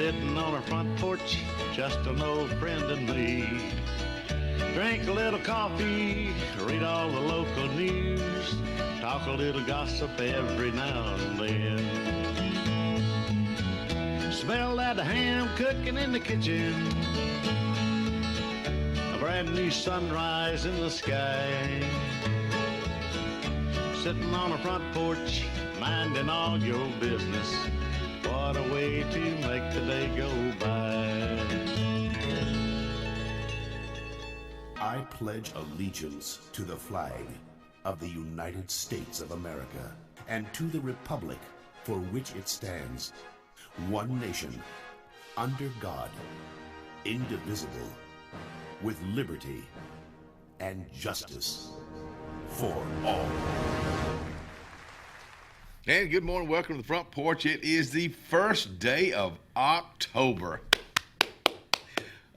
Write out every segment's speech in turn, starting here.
sitting on our front porch, just an old friend and me. Drink a little coffee, read all the local news, talk a little gossip every now and then. Smell that ham cooking in the kitchen, a brand new sunrise in the sky. Sitting on our front porch, minding all your business. What a way to make the day go by. I pledge allegiance to the flag of the United States of America and to the republic for which it stands, one nation, under God, indivisible, with liberty and justice for all. And good morning, welcome to the front porch. It is the first day of October.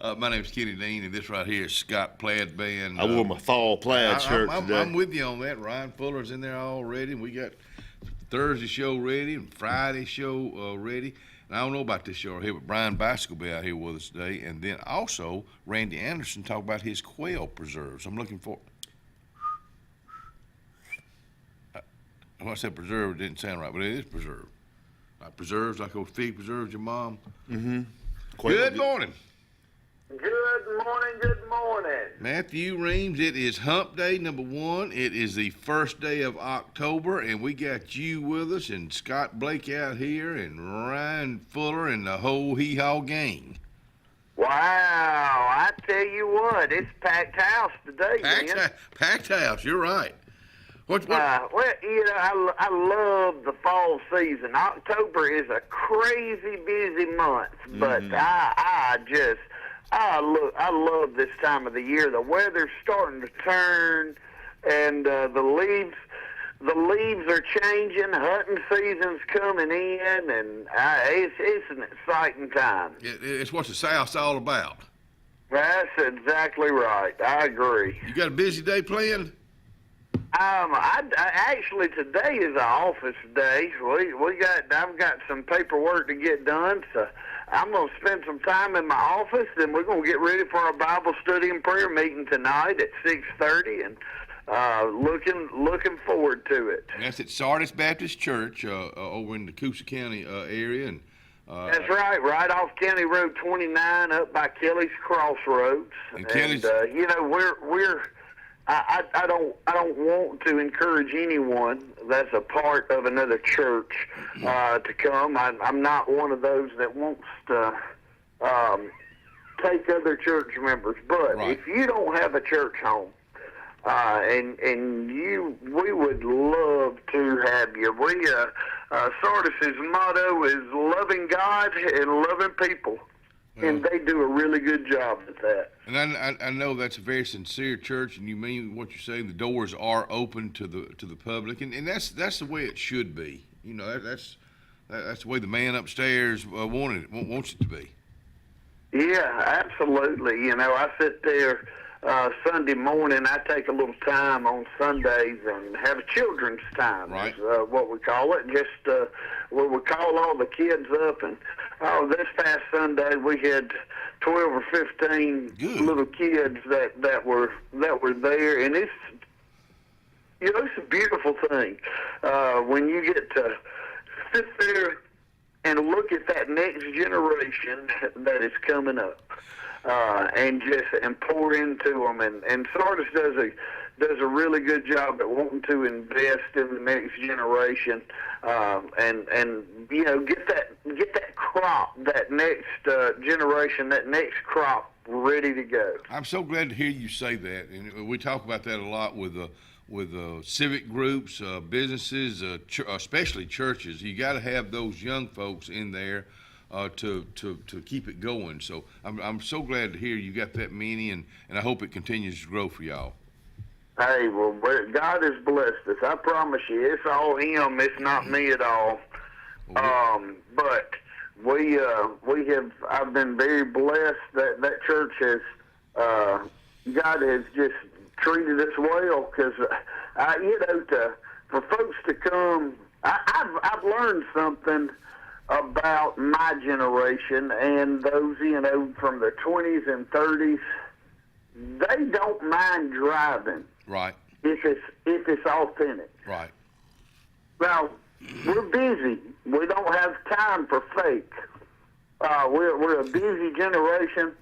My name's Kenny Dean, and this right here is Scott Plaid Band. I wore my fall plaid shirt today. I'm with you on that. Ryan Fuller's in there already. We got Thursday show ready and Friday show ready. And I don't know about this show here, but Brian Bass will be out here with us today. And then also Randy Anderson talk about his quail preserves. I'm looking for. When I said preserve, it didn't sound right, but it is preserve. Like preserves, like old fig preserves your mom. Mm-hmm. Good morning. Good morning, good morning. Matthew Reams, it is hump day number 1. It is the first day of October, and we got you with us, and Scott Blake out here, and Ryan Fuller, and the whole hee-haw gang. Wow, I tell you what, it's packed house today, man. Packed house, you're right. What? Well, you know, I love the fall season. October is a crazy busy month, but I love this time of the year. The weather's starting to turn, and the leaves are changing. Hunting season's coming in, and it's an exciting time. It's what the South's all about. That's exactly right. I agree. You got a busy day planned? I actually today is an office day. I've got some paperwork to get done, so I'm gonna spend some time in my office, and we're gonna get ready for our Bible study and prayer meeting tonight at 6:30, and looking forward to it. That's at Sardis Baptist Church over in the Coosa County area, and that's right off County Road 29, up by Kelly's Crossroads. And Kelly's, you know, we're. I don't want to encourage anyone that's a part of another church to come. I'm not one of those that wants to take other church members. But right. If you don't have a church home, we would love to have you. Sardis's motto is loving God and loving people. And they do a really good job at that. And I know that's a very sincere church, and you mean what you're saying. The doors are open to the public, and that's the way it should be. You know, that's the way the man upstairs wants it to be. Yeah, absolutely. You know, I sit there Sunday morning. I take a little time on Sundays and have a children's time. Right. Is what we call it. Just where we call all the kids up, and this past Sunday we had 12 or 15 little kids that were there, and it's a beautiful thing when you get to sit there and look at that next generation that is coming up, and pour into them. And Sardis does a really good job at wanting to invest in the next generation, and you know, get that crop, that next generation, that next crop ready to go. I'm so glad to hear you say that, and we talk about that a lot with civic groups, businesses, especially churches. You got to have those young folks in there to keep it going. So I'm so glad to hear you got that many, and I hope it continues to grow for y'all. Hey, well, God has blessed us. I promise you, it's all Him. It's not me at all. But I've been very blessed that church has, God has just treated us well, because, for folks to come, I've learned something about my generation and those, from the 20s and 30s. They don't mind driving. Right. If it's authentic. Right. Now, we're busy. We don't have time for fake. We're a busy generation.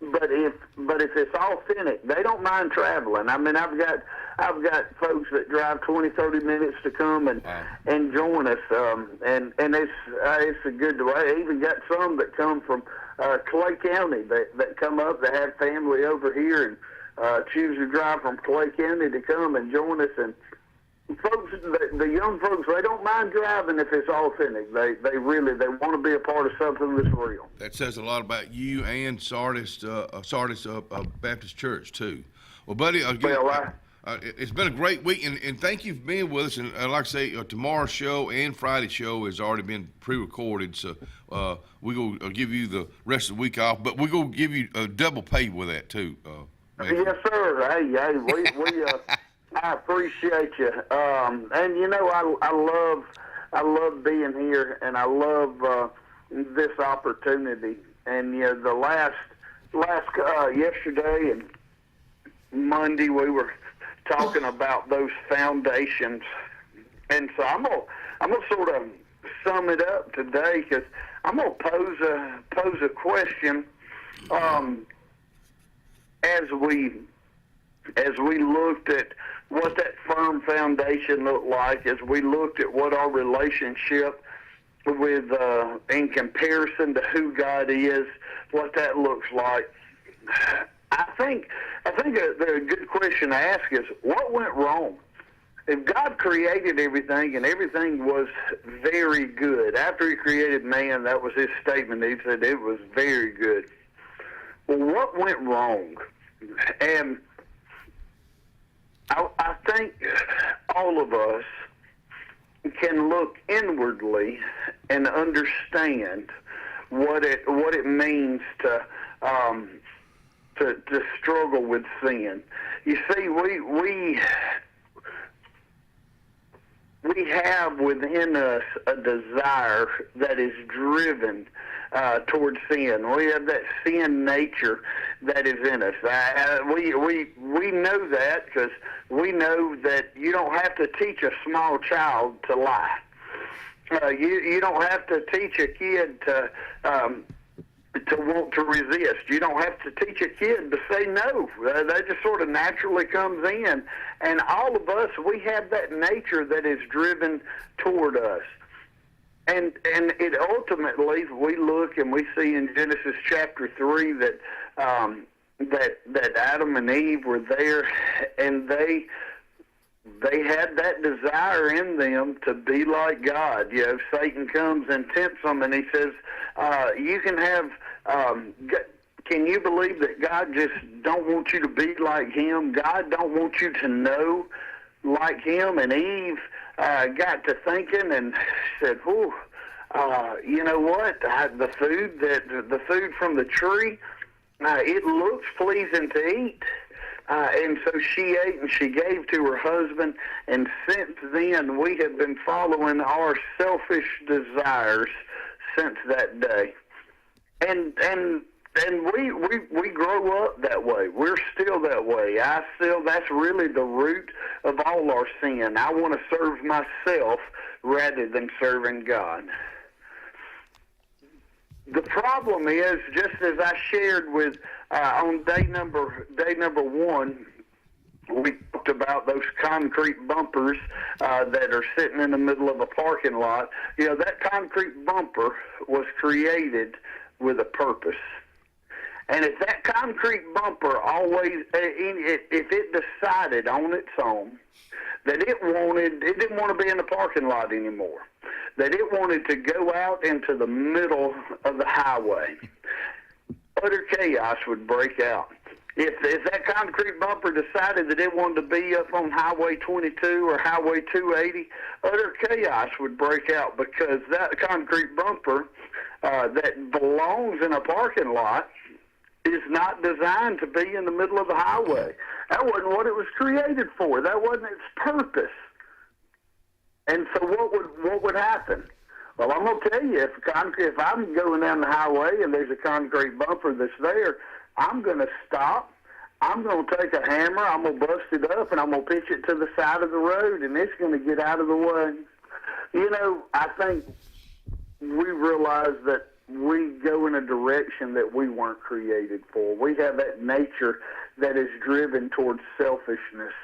But if it's authentic, they don't mind traveling. I mean, I've got folks that drive 20, 30 minutes to come and join us. And it's a good way. I even got some that come from Clay County that come up that have family over here and choose to drive from Clay County to come and join us. And folks, the young folks, they don't mind driving if it's authentic. They want to be a part of something that's real. That says a lot about you and Sardis Baptist Church too. Well, buddy, again, it's been a great week, and thank you for being with us. And like I say, tomorrow's show and Friday's show has already been pre-recorded, so we're going to give you the rest of the week off, but we're going to give you a double pay with that too. Yes, sir. Hey, we I appreciate you. And I love being here, and I love this opportunity. And the last yesterday and Monday we were talking about those foundations, and so I'm gonna sort of sum it up today, because I'm gonna pose a question as we looked at what that firm foundation looked like, as we looked at what our relationship with, in comparison to who God is, what that looks like. I think a good question to ask is, what went wrong? If God created everything and everything was very good, after he created man, that was his statement. He said it was very good. Well, what went wrong? And I think all of us can look inwardly and understand what it means to struggle with sin. You see, we have within us a desire that is driven towards sin. We have that sin nature that is in us. We know that, because we know that you don't have to teach a small child to lie. You don't have to teach a kid to want to resist. You don't have to teach a kid to say no. That just sort of naturally comes in. And all of us, we have that nature that is driven toward us. And it ultimately, we look and we see in Genesis chapter 3 that Adam and Eve were there, and they had that desire in them to be like God. Satan comes and tempts them, and he says, you can have, can you believe that God just don't want you to be like him? God don't want you to know like him. And Eve got to thinking and said, "Whew, you know what? The food from the tree, it looks pleasing to eat." And so she ate and she gave to her husband. And since then, we have been following our selfish desires since that day. And we grow up that way. We're still that way. That's really the root of all our sin. I want to serve myself rather than serving God. The problem is, just as I shared with on day number one, we talked about those concrete bumpers that are sitting in the middle of a parking lot. That concrete bumper was created with a purpose. And if that concrete bumper if it decided on its own that it didn't want to be in the parking lot anymore, that it wanted to go out into the middle of the highway, utter chaos would break out. If that concrete bumper decided that it wanted to be up on Highway 22 or Highway 280, utter chaos would break out, because that concrete bumper that belongs in a parking lot is not designed to be in the middle of the highway. That wasn't what it was created for. That wasn't its purpose. And so what would happen? Well, I'm going to tell you, if I'm going down the highway and there's a concrete bumper that's there, I'm going to stop. I'm going to take a hammer, I'm going to bust it up, and I'm going to pitch it to the side of the road, and it's going to get out of the way. You know, I think we realize that we go in a direction that we weren't created for. We have that nature that is driven towards selfishness.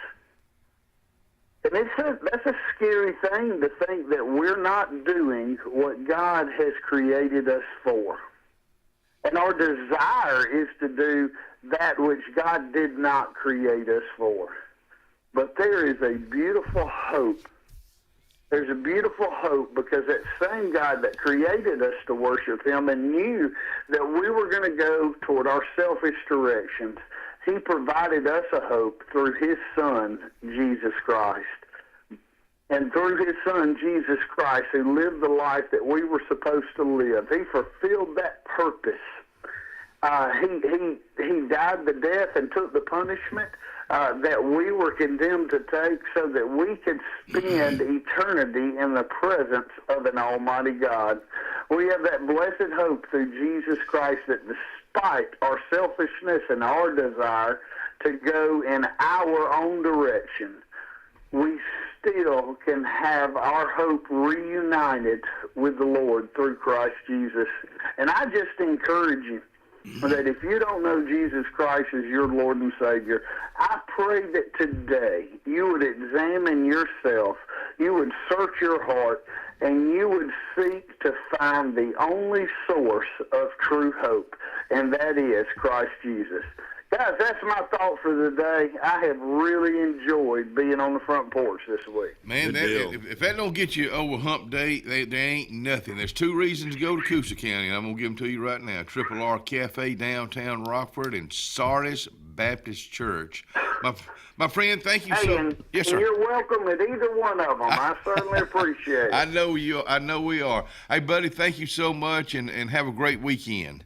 And that's a scary thing to think that we're not doing what God has created us for. And our desire is to do that which God did not create us for. But there is a beautiful hope. There's a beautiful hope because that same God that created us to worship him and knew that we were going to go toward our selfish directions, he provided us a hope through his Son, Jesus Christ. And through his Son, Jesus Christ, who lived the life that we were supposed to live, he fulfilled that purpose. He died the death and took the punishment that we were condemned to take so that we could spend eternity in the presence of an almighty God. We have that blessed hope through Jesus Christ that despite our selfishness and our desire to go in our own direction, we still can have our hope reunited with the Lord through Christ Jesus. And I just encourage you that if you don't know Jesus Christ as your Lord and Savior, I pray that today you would examine yourself, you would search your heart, and you would seek to find the only source of true hope, and that is Christ Jesus. Guys, that's my thought for the day. I have really enjoyed being on the front porch this week. Man, if that don't get you over hump day, there ain't nothing. There's two reasons to go to Coosa County, and I'm going to give them to you right now. Triple R Cafe, downtown Rockford, and Sardis Baptist Church. My friend, thank you yes, sir. You're welcome at either one of them. I certainly appreciate it. I know we are. Hey, buddy, thank you so much, and have a great weekend.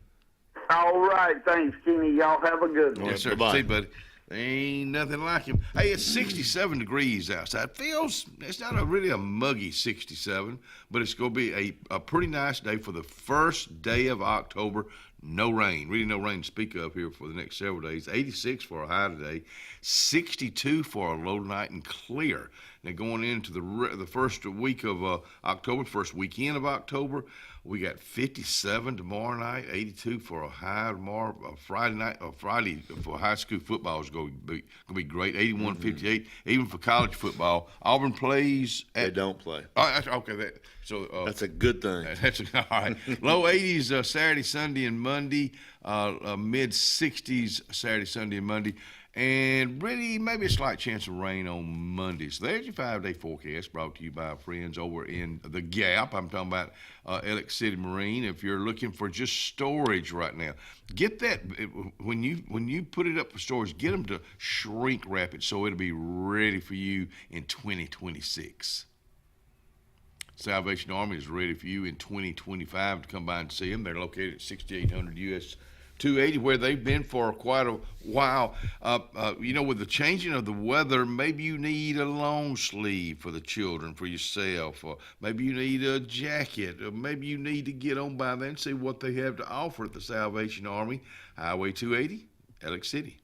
All right, thanks, Kenny. Y'all have a good one. Yes, sir. Bye-bye. See, buddy. Ain't nothing like him. Hey, it's 67 degrees outside. It's not really a muggy 67, but it's going to be a pretty nice day for the first day of October. No rain. Really no rain to speak of here for the next several days. 86 for a high today. 62 for a low tonight and clear. Now going into the first week of October, first weekend of October, we got 57 tomorrow night, 82 for a high tomorrow. Friday for high school football is going to be great. 81, 58. Even for college football, Auburn plays. They don't play. Oh, okay. That's a good thing. All right. Low 80s Saturday, Sunday, and Monday. Mid 60s Saturday, Sunday, and Monday. And really, maybe a slight chance of rain on Monday. So there's your 5-day forecast brought to you by our friends over in the Gap. I'm talking about Alex City Marine. If you're looking for just storage right now, get that. When you put it up for storage, get them to shrink wrap it so it'll be ready for you in 2026. Salvation Army is ready for you in 2025 to come by and see them. They're located at 6800 US 280, where they've been for quite a while. With the changing of the weather, maybe you need a long sleeve for the children, for yourself, or maybe you need a jacket, or maybe you need to get on by there and see what they have to offer at the Salvation Army, Highway 280, Alex City.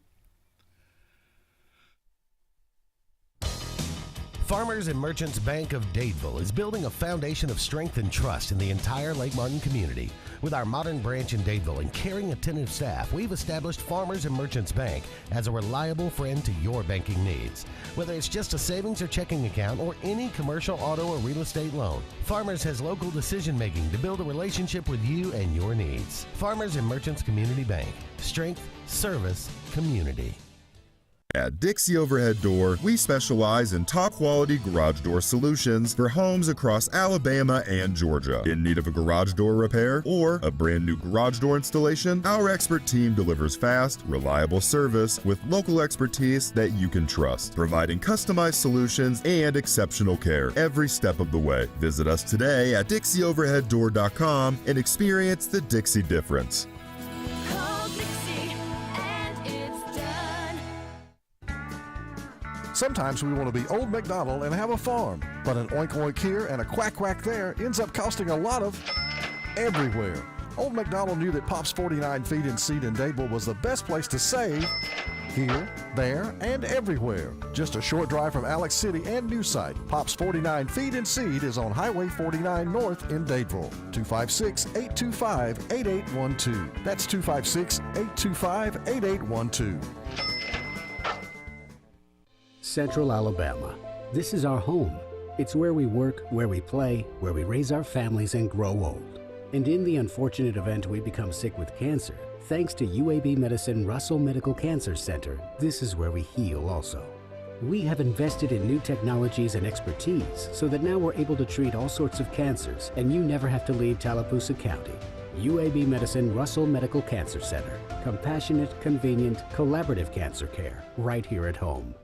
Farmers and Merchants Bank of Dadeville is building a foundation of strength and trust in the entire Lake Martin community. With our modern branch in Dadeville and caring, attentive staff, we've established Farmers and Merchants Bank as a reliable friend to your banking needs. Whether it's just a savings or checking account or any commercial, auto, or real estate loan, Farmers has local decision-making to build a relationship with you and your needs. Farmers and Merchants Community Bank. Strength, service, community. At Dixie Overhead Door, we specialize in top-quality garage door solutions for homes across Alabama and Georgia. In need of a garage door repair or a brand new garage door installation, our expert team delivers fast, reliable service with local expertise that you can trust, providing customized solutions and exceptional care every step of the way. Visit us today at DixieOverheadDoor.com and experience the Dixie difference. Sometimes we want to be Old MacDonald and have a farm, but an oink oink here and a quack quack there ends up costing a lot of everywhere. Old MacDonald knew that Pop's 49 Feed and Seed in Dadeville was the best place to save here, there, and everywhere. Just a short drive from Alex City and New Site. Pop's 49 Feed and Seed is on Highway 49 North in Dadeville. 256-825-8812. That's 256-825-8812. Central Alabama. This is our home. It's where we work, where we play, where we raise our families and grow old. And in the unfortunate event we become sick with cancer, thanks to UAB Medicine Russell Medical Cancer Center, this is where we heal also. We have invested in new technologies and expertise so that now we're able to treat all sorts of cancers and you never have to leave Tallapoosa County. UAB Medicine Russell Medical Cancer Center. Compassionate, convenient, collaborative cancer care right here at home.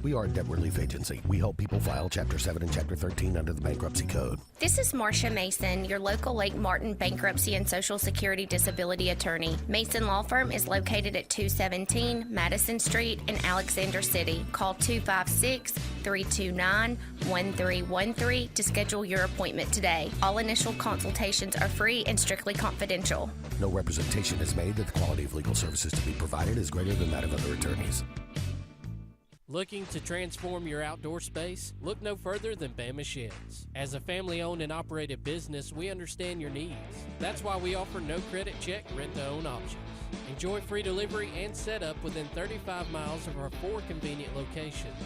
We are a debt relief agency. We help people file Chapter 7 and Chapter 13 under the Bankruptcy Code. This is Marcia Mason, your local Lake Martin bankruptcy and Social Security disability attorney. Mason Law Firm is located at 217 Madison Street in Alexander City. Call 256-329-1313 to schedule your appointment today. All initial consultations are free and strictly confidential. No representation is made that the quality of legal services to be provided is greater than that of other attorneys. Looking to transform your outdoor space? Look no further than Bama Sheds. As a family-owned and operated business, we understand your needs. That's why we offer no credit check, rent-to-own options. Enjoy free delivery and setup within 35 miles of our 4 convenient locations.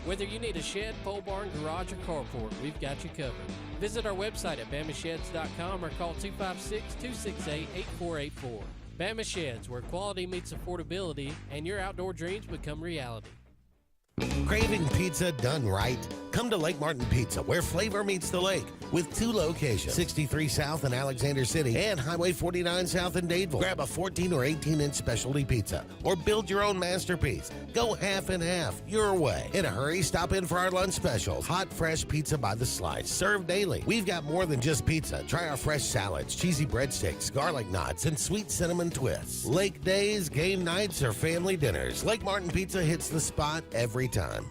Whether you need a shed, pole barn, garage, or carport, we've got you covered. Visit our website at bamasheds.com or call 256-268-8484. Bama Sheds, where quality meets affordability and your outdoor dreams become reality. Craving pizza done right? Come to Lake Martin Pizza, where flavor meets the lake, with 2 locations, 63 South in Alexander City and Highway 49 South in Dadeville. Grab a 14 or 18-inch specialty pizza, or build your own masterpiece. Go half and half, your way. In a hurry, stop in for our lunch specials. Hot, fresh pizza by the slice, served daily. We've got more than just pizza. Try our fresh salads, cheesy breadsticks, garlic knots, and sweet cinnamon twists. Lake days, game nights, or family dinners, Lake Martin Pizza hits the spot every time.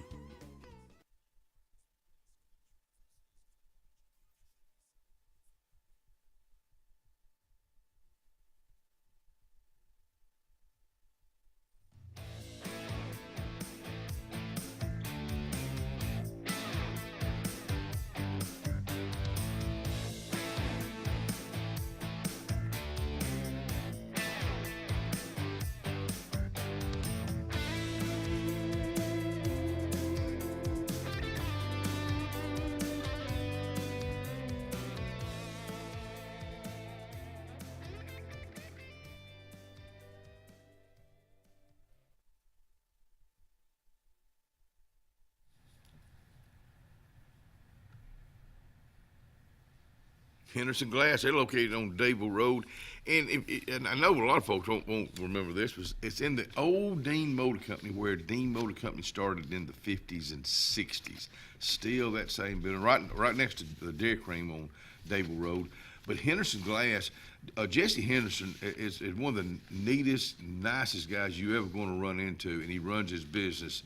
Henderson Glass, they're located on Dadeville Road. And I know a lot of folks won't remember this, but it's in the old Dean Motor Company where Dean Motor Company started in the 50s and 60s. Still that same building, right next to the Dairy Cream on Dadeville Road. But Henderson Glass, Jesse Henderson is one of the neatest, nicest guys you ever going to run into, and he runs his business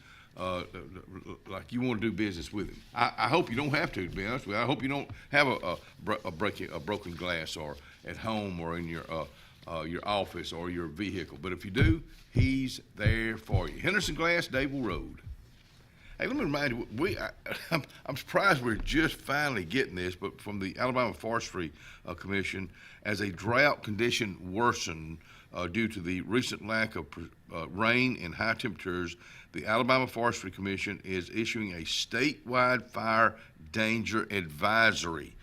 like you want to do business with him. I hope you don't have to be honest with you. I hope you don't have a broken glass or at home or in your office or your vehicle. But if you do, he's there for you. Henderson Glass, Dadeville Road. Hey, let me remind you, I'm surprised we're just finally getting this, but from the Alabama Forestry Commission, as a drought condition worsen due to the recent lack of rain and high temperatures, the Alabama Forestry Commission is issuing a statewide fire danger advisory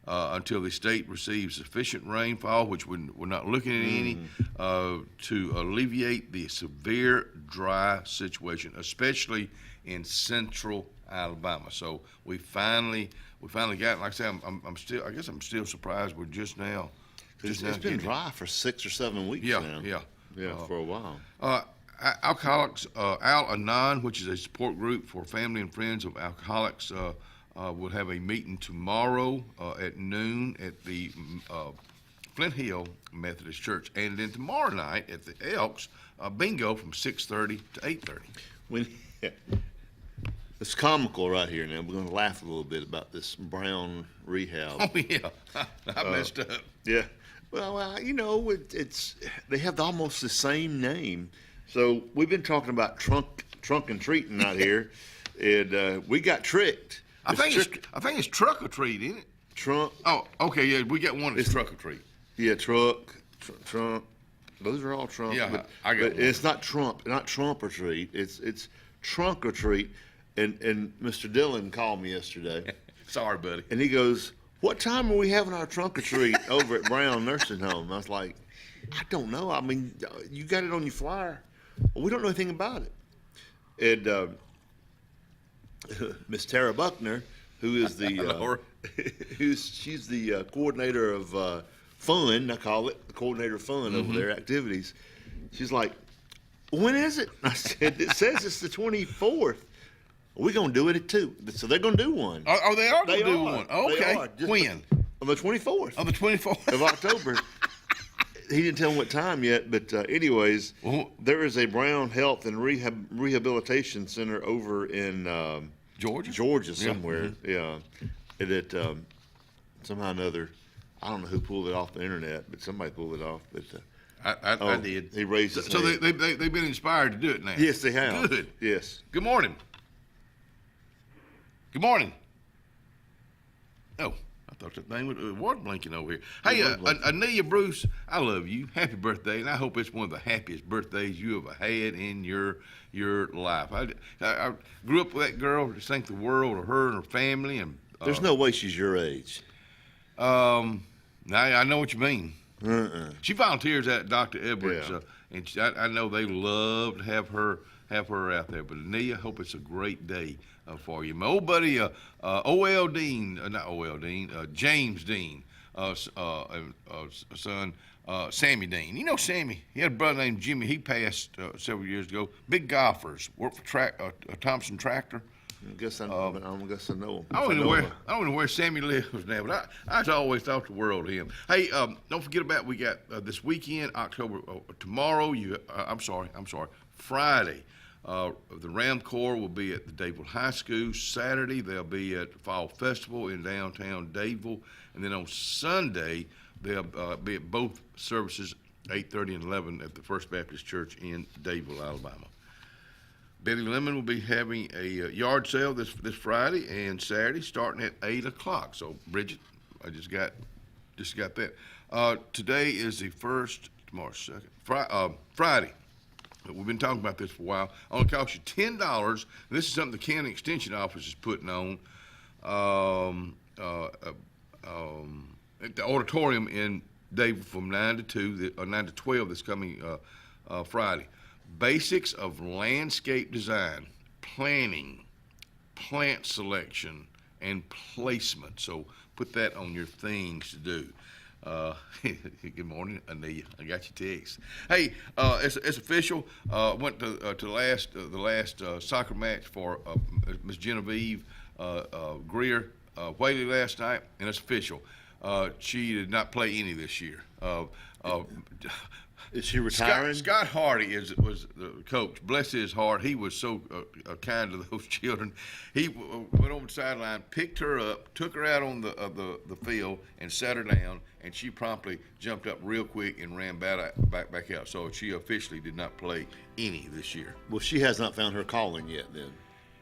until the state receives sufficient rainfall, which we're not looking at any, to alleviate the severe dry situation, especially in central Alabama. So we finally got it. Like I said, I'm still surprised we're just now. It's been dry for 6 or 7 weeks now. Yeah, for a while. Alcoholics, Al-Anon, which is a support group for family and friends of alcoholics, will have a meeting tomorrow at noon at the Flint Hill Methodist Church. And then tomorrow night at the Elks, bingo from 6:30 to 8:30. It's comical right here now. We're going to laugh a little bit about this Brown rehab. Oh yeah, I messed up. Yeah. Well, you know, it's they have almost the same name. So we've been talking about trunk and treating out here, and we got tricked. I think it's truck or treat, isn't it? Trunk. Oh, okay, yeah, we got one that's truck or treat. Yeah, trunk. Those are all Trump. Yeah, but, I got but it's not Trump or treat. It's trunk or treat. And Mr. Dillon called me yesterday. Sorry, buddy. And he goes, "What time are we having our trunk or treat over at Brown Nursing Home?" I was like, "I don't know. I mean, you got it on your flyer. Well, we don't know anything about it." And Miss Tara Buckner, who is the she's the coordinator of fun. I call it the coordinator of fun over there, activities. She's like, "When is it?" I said, "It says it's the 24th." We're going to do it at 2. So they're going to do one. Oh, they are going to do one. Okay. When? On the 24th. On the 24th of October. He didn't tell me what time yet, but anyways, there is a Brown Health and Rehabilitation Center over in Georgia somewhere. Yeah. That somehow or another, I don't know who pulled it off the internet, but somebody pulled it off. But I did. He raised his hand. So they've been inspired to do it now. Yes, they have. Good. Yes. Good morning. Good morning. Oh, I thought that thing was blinking over here. Hey, Anelia Bruce, I love you. Happy birthday, and I hope it's one of the happiest birthdays you ever had in your life. I grew up with that girl. Just think the world of her and her family. And there's no way she's your age. I know what you mean. She volunteers at Dr. Edwards, and I know they love to have her out there. But Anelia, hope it's a great day for you. My old buddy, James Dean, son, Sammy Dean. You know Sammy. He had a brother named Jimmy. He passed several years ago. Big golfers. Worked for Thompson Tractor. I guess I know him. I don't know where Sammy lives now, but I always thought the world of him. Hey, don't forget about we got this weekend, tomorrow. Friday. The Ram Corps will be at the Dadeville High School. Saturday, they'll be at the Fall Festival in downtown Dadeville. And then on Sunday, they'll be at both services, 8:30 and 11 at the First Baptist Church in Dadeville, Alabama. Betty Lemon will be having a yard sale this Friday and Saturday starting at 8 o'clock. So, Bridget, I just got that. Today is the first, tomorrow's second, Friday. We've been talking about this for a while. Only costs you $10. This is something the county extension office is putting on at the auditorium in Dadeville from 9 to 12 this coming Friday. Basics of landscape design, planning, plant selection, and placement. So put that on your things to do. Good morning, Anelia. I got your text. Hey, it's official. Went to the last soccer match for Miss Genevieve Greer Whaley last night, and it's official. She did not play any this year. Is she retiring? Scott Hardy was the coach. Bless his heart. He was so kind to those children. He went over the sideline, picked her up, took her out on the field, and sat her down. And she promptly jumped up real quick and ran back out. So she officially did not play any this year. Well, she has not found her calling yet, then.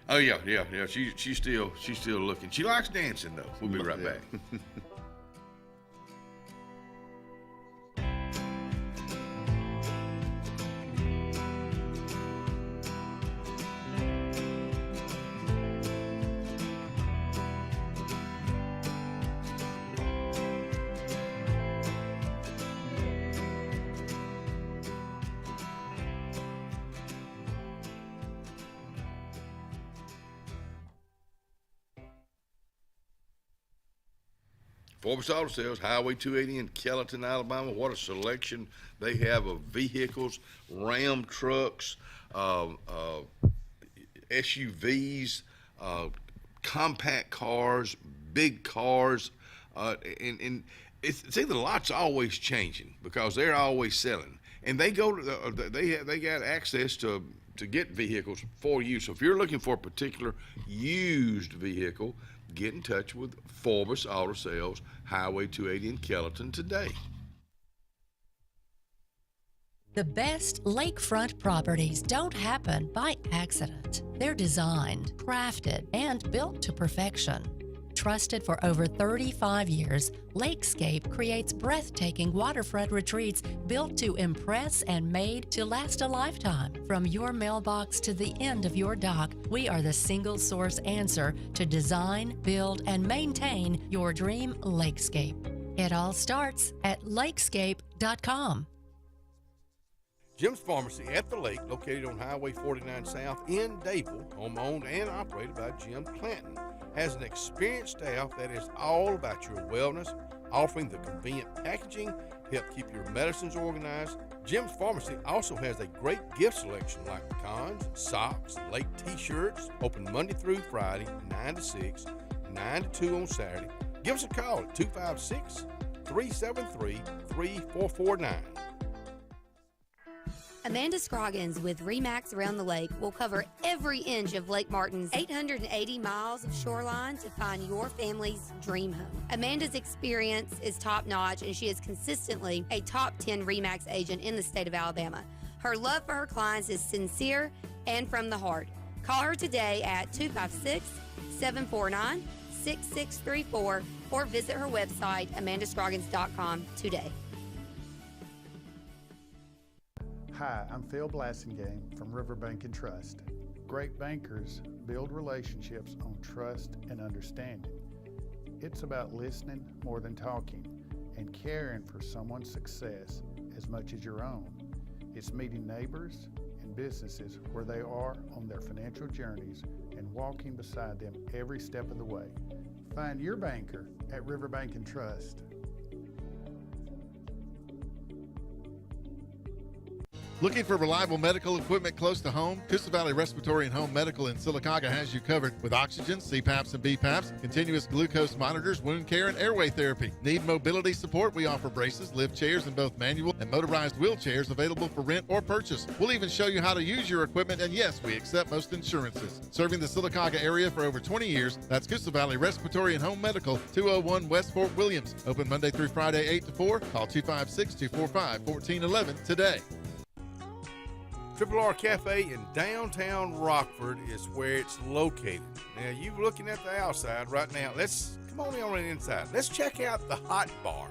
Oh yeah. She's still looking. She likes dancing though. We'll be right back. Forbes Auto Sales, Highway 280 in Kellyton, Alabama. What a selection they have of vehicles, Ram trucks, SUVs, compact cars, big cars, and see, the lot's always changing because they're always selling, and they go to they got access to get vehicles for you. So if you're looking for a particular used vehicle, get in touch with Forbes Auto Sales, Highway 280 in Kellerton today. The best lakefront properties don't happen by accident. They're designed, crafted, and built to perfection. Trusted for over 35 years, Lakescape creates breathtaking waterfront retreats built to impress and made to last a lifetime. From your mailbox to the end of your dock, we are the single source answer to design, build, and maintain your dream lakescape. It all starts at lakescape.com. Jim's Pharmacy at the Lake, located on Highway 49 South in Dayville, home owned and operated by Jim Clanton, has an experienced staff that is all about your wellness, offering the convenient packaging to help keep your medicines organized. Jim's Pharmacy also has a great gift selection like pecans, socks, lake t-shirts, open Monday through Friday, 9 to 6, 9 to 2 on Saturday. Give us a call at 256-373-3449. Amanda Scroggins with RE/MAX Around the Lake will cover every inch of Lake Martin's 880 miles of shoreline to find your family's dream home. Amanda's experience is top-notch, and she is consistently a top 10 RE/MAX agent in the state of Alabama. Her love for her clients is sincere and from the heart. Call her today at 256-749-6634 or visit her website, amandascroggins.com, today. Hi, I'm Phil Blassingame from Riverbank and Trust. Great bankers build relationships on trust and understanding. It's about listening more than talking and caring for someone's success as much as your own. It's meeting neighbors and businesses where they are on their financial journeys and walking beside them every step of the way. Find your banker at Riverbank and Trust. Looking for reliable medical equipment close to home? Coosa Valley Respiratory and Home Medical in Sylacauga has you covered with oxygen, CPAPs and BPAPs, continuous glucose monitors, wound care, and airway therapy. Need mobility support? We offer braces, lift chairs, and both manual and motorized wheelchairs available for rent or purchase. We'll even show you how to use your equipment, and yes, we accept most insurances. Serving the Sylacauga area for over 20 years, that's Coosa Valley Respiratory and Home Medical, 201 West Fort Williams. Open Monday through Friday, 8 to 4. Call 256-245-1411 today. Triple R Cafe in downtown Rockford is where it's located. Now, you're looking at the outside right now. Come on the inside. Let's check out the hot bar.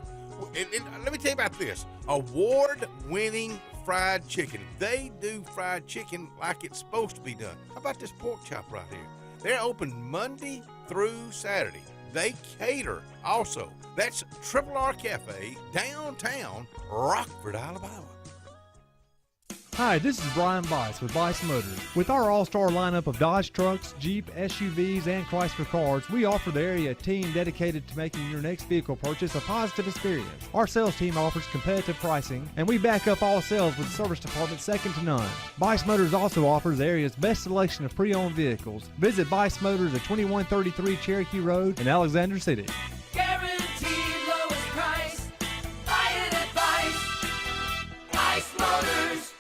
And let me tell you about this. Award-winning fried chicken. They do fried chicken like it's supposed to be done. How about this pork chop right here? They're open Monday through Saturday. They cater also. That's Triple R Cafe, downtown Rockford, Alabama. Hi, this is Brian Bice with Bice Motors. With our all-star lineup of Dodge trucks, Jeep, SUVs, and Chrysler cars, we offer the area a team dedicated to making your next vehicle purchase a positive experience. Our sales team offers competitive pricing, and we back up all sales with a service department second to none. Bice Motors also offers the area's best selection of pre-owned vehicles. Visit Bice Motors at 2133 Cherokee Road in Alexander City. Guaranteed lowest price. Buy it at Bice. Bice Motors.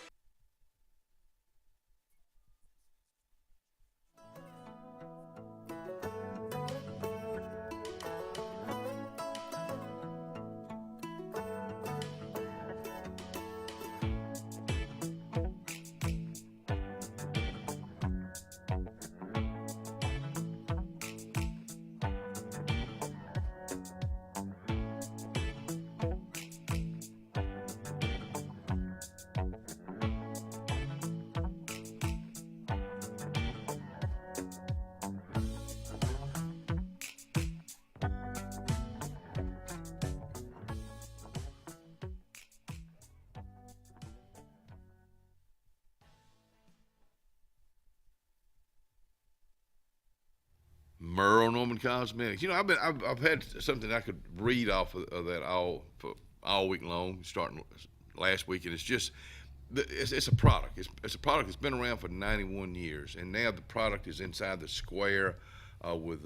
Merle Norman Cosmetics. You know, I've had something I could read off of that all week long, starting last week, and it's a product. It's a product that's been around for 91 years, and now the product is inside the square with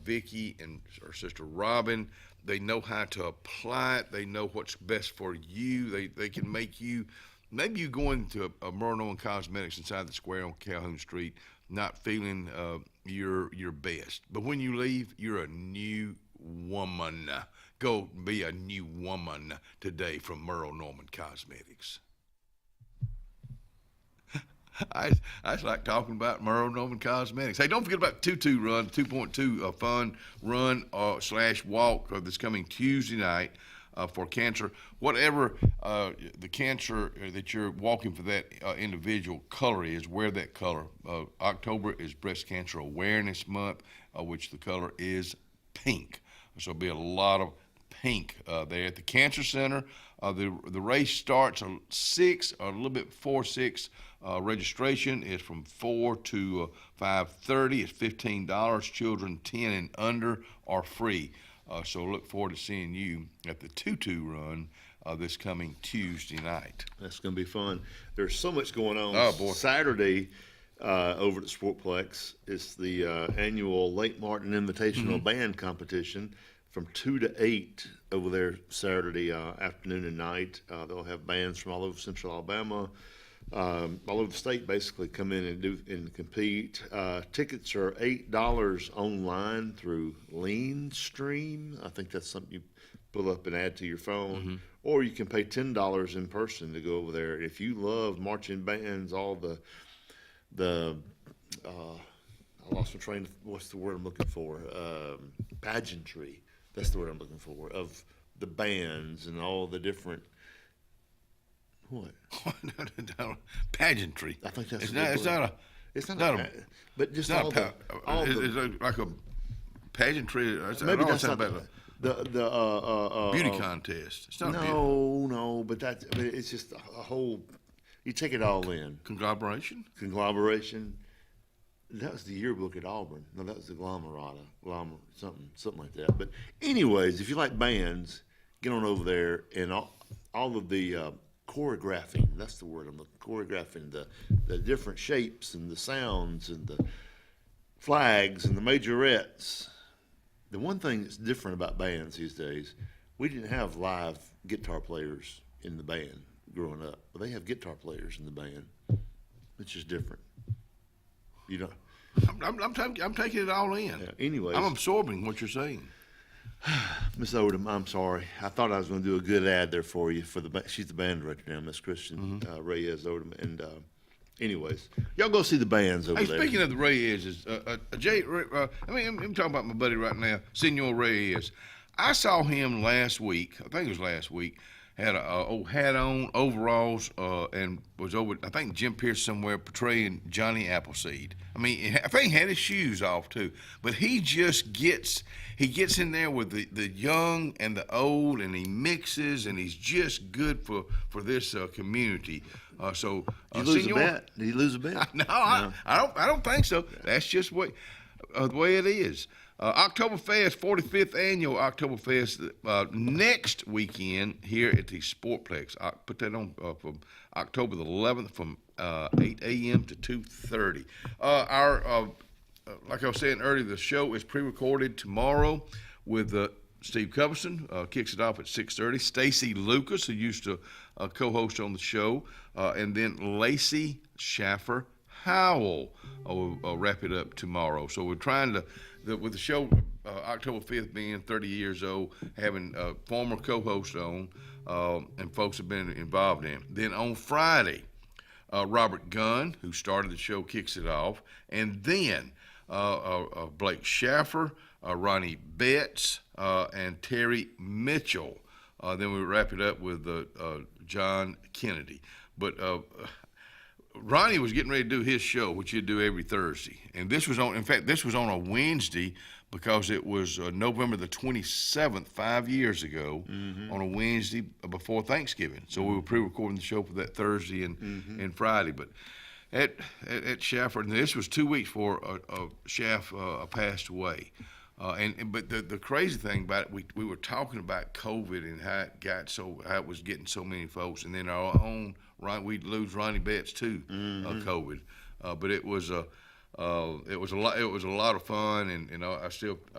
Vicky and her sister Robin. They know how to apply it. They know what's best for you. They can make you, maybe you go into a Merle and Cosmetics inside the square on Calhoun Street, not feeling your best. But when you leave, you're a new woman. Go be a new woman today from Merle Norman Cosmetics. I just like talking about Merle Norman Cosmetics. Hey, don't forget about 2-2 Run, 2.2 fun run / walk this coming Tuesday night for cancer. Whatever the cancer that you're walking for that individual color is, wear that color. October is Breast Cancer Awareness Month, which the color is pink. So there'll be a lot of pink there at the Cancer Center. The race starts at 6, or a little bit before 6. Registration is from 4 to 5:30. It's $15. Children 10 and under are free. So look forward to seeing you at the 2-2 Run this coming Tuesday night. That's going to be fun. There's so much going on. Oh, boy. Saturday over at Sportplex, it's the annual Lake Martin Invitational Band Competition from 2 to 8 over there Saturday afternoon and night. They'll have bands from all over Central Alabama, all over the state basically come in and compete. Tickets are $8 online through Lean Stream. I think that's something you pull up and add to your phone. Or you can pay $10 in person to go over there. If you love marching bands, all the I lost my train of, what's the word I'm looking for? Pageantry. That's the word I'm looking for, of the bands and all the different, what? No, pageantry. I think that's it's not but just not all it's like a pageantry. Maybe that's not about the beauty contest. It's not no, but it's just a whole. You take it all in. Conglomeration. That was the yearbook at Auburn. No, that was the something like that. But anyways, if you like bands, get on over there, and all of the choreographing, that's the word I'm looking for, choreographing the different shapes and the sounds and the flags and the majorettes. The one thing that's different about bands these days, we didn't have live guitar players in the band growing up. But they have guitar players in the band. It's just different. You know, I'm taking it all in. Yeah, anyways, I'm absorbing what you're saying. Miss Odom, I'm sorry. I thought I was going to do a good ad there for you. She's the band director now, Miss Christian Reyes Odom. And anyways, y'all go see the bands over there. Speaking of the Reyes, I'm talking about my buddy right now, Senor Reyes. I saw him last week. I think it was last week. Had a old hat on, overalls, and was over, I think, Jim Pierce somewhere portraying Johnny Appleseed. I mean, I think he had his shoes off, too. But he just gets in there with the young and the old, and he mixes, and he's just good for this community. Did you lose a bet? Did he lose a bet? No, I don't think so. That's just the way it is. Oktoberfest, 45th annual Oktoberfest, next weekend here at the Sportplex. I put that on from October the 11th from 8 a.m. to 2:30. Like I was saying earlier, the show is pre-recorded tomorrow with Steve Coverson. Kicks it off at 6:30. Stacy Lucas, who used to co-host on the show, and then Lacey Schaffer Howell will wrap it up tomorrow. So we're trying to, with the show October 5th being 30 years old, having former co-hosts on, and folks have been involved in. Then on Friday, Robert Gunn, who started the show, kicks it off. And then Blake Schaffer, Ronnie Betts, and Terry Mitchell. Then we wrap it up with John Kennedy. But Ronnie was getting ready to do his show, which he'd do every Thursday. And this was on a Wednesday because it was November the 27th, 5 years ago, on a Wednesday before Thanksgiving. So we were pre-recording the show for that Thursday and Friday. But at Schaffer, and this was 2 weeks before Schaff passed away. But the crazy thing about it, we were talking about COVID and how it was getting so many folks, and then our own we'd lose Ronnie Betts too, COVID. But it was It was a lot. It was a lot of fun, and I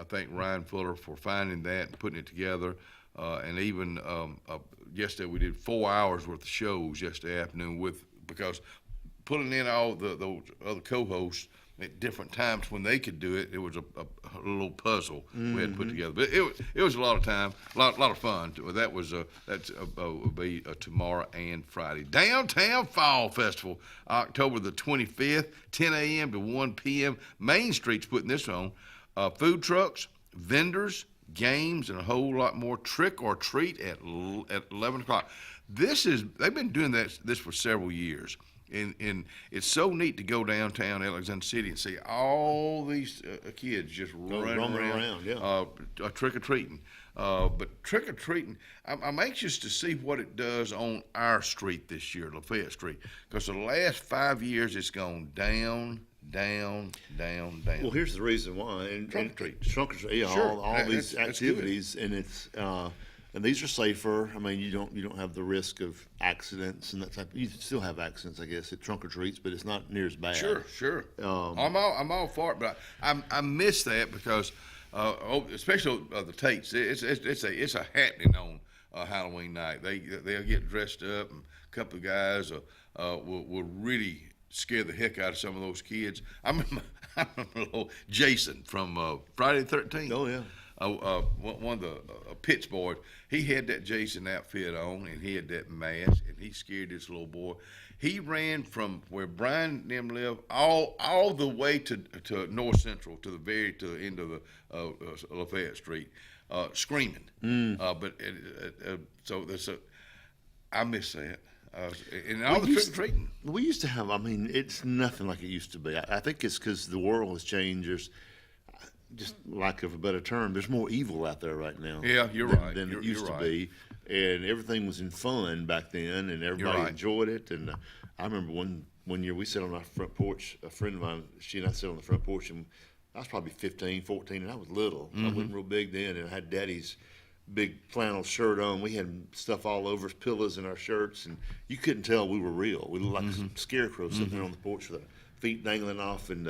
thank Ryan Fuller for finding that and putting it together. And even yesterday we did 4 hours worth of shows yesterday afternoon because pulling in all those other co-hosts at different times when they could do it. It was a little puzzle we had to put together. But it was a lot of time, a lot of fun. That was will be tomorrow and Friday. Downtown Fall Festival, October the 25th, 10 a.m. to 1 p.m. Main Street's putting this on. Food trucks, vendors, games, and a whole lot more. Trick or treat at 11 o'clock. They've been doing this for several years. And it's so neat to go downtown Alexander City and see all these kids just running around trick-or-treating. But trick-or-treating, I'm anxious to see what it does on our street this year, Lafayette Street, because the last 5 years it's gone down. Well, here's the reason why. Trunk or treat. Trunk or treat, Sure. all these That's activities, and it's and these are safer. I mean, you don't have the risk of accidents and that type. You still have accidents, I guess, at trunk or treats, but it's not near as bad. Sure. I'm all for it, but I miss that because, especially the Tates, it's a happening on Halloween night. They'll get dressed up, and a couple of guys will really scare the heck out of some of those kids. I remember Jason from Friday the 13th. Oh yeah. One of the Pitts boys, he had that Jason outfit on, and he had that mask, and he scared this little boy. He ran from where Brian and them live all the way to North Central, to the end of the Lafayette Street, screaming. I miss that. And all the trick-or-treating. We used to have, it's nothing like it used to be. I think it's because the world has changed. There's, just lack of a better term, there's more evil out there right now. Yeah, you're right. Than it used to be. And everything was in fun back then, and everybody enjoyed it. And I remember one year we sat on our front porch, a friend of mine, she and I sat on the front porch, and I was probably 15, 14, and I was little. I wasn't real big then, and I had Daddy's big flannel shirt on. We had stuff all over us, pillows in our shirts, and you couldn't tell we were real. We looked like some scarecrows sitting there on the porch with our feet dangling off, and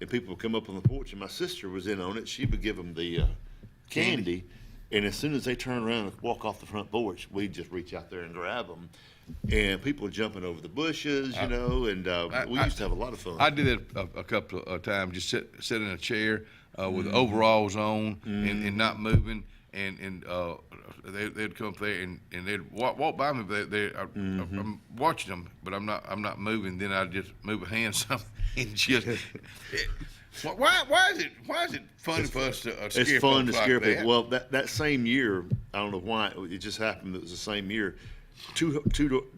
people would come up on the porch, and my sister was in on it. She would give them the candy, and as soon as they turned around and walk off the front porch, we'd just reach out there and grab them. And people were jumping over the bushes, and we used to have a lot of fun. I did that a couple of times, just sit in a chair with overalls on and not moving. And they'd come up there and they'd walk by me. I'm watching them, but I'm not moving. Then I'd just move a hand something and just. Why is it fun for us to scare It's fun to scare like people. Well, that same year, I don't know why it just happened. It was the same year. Two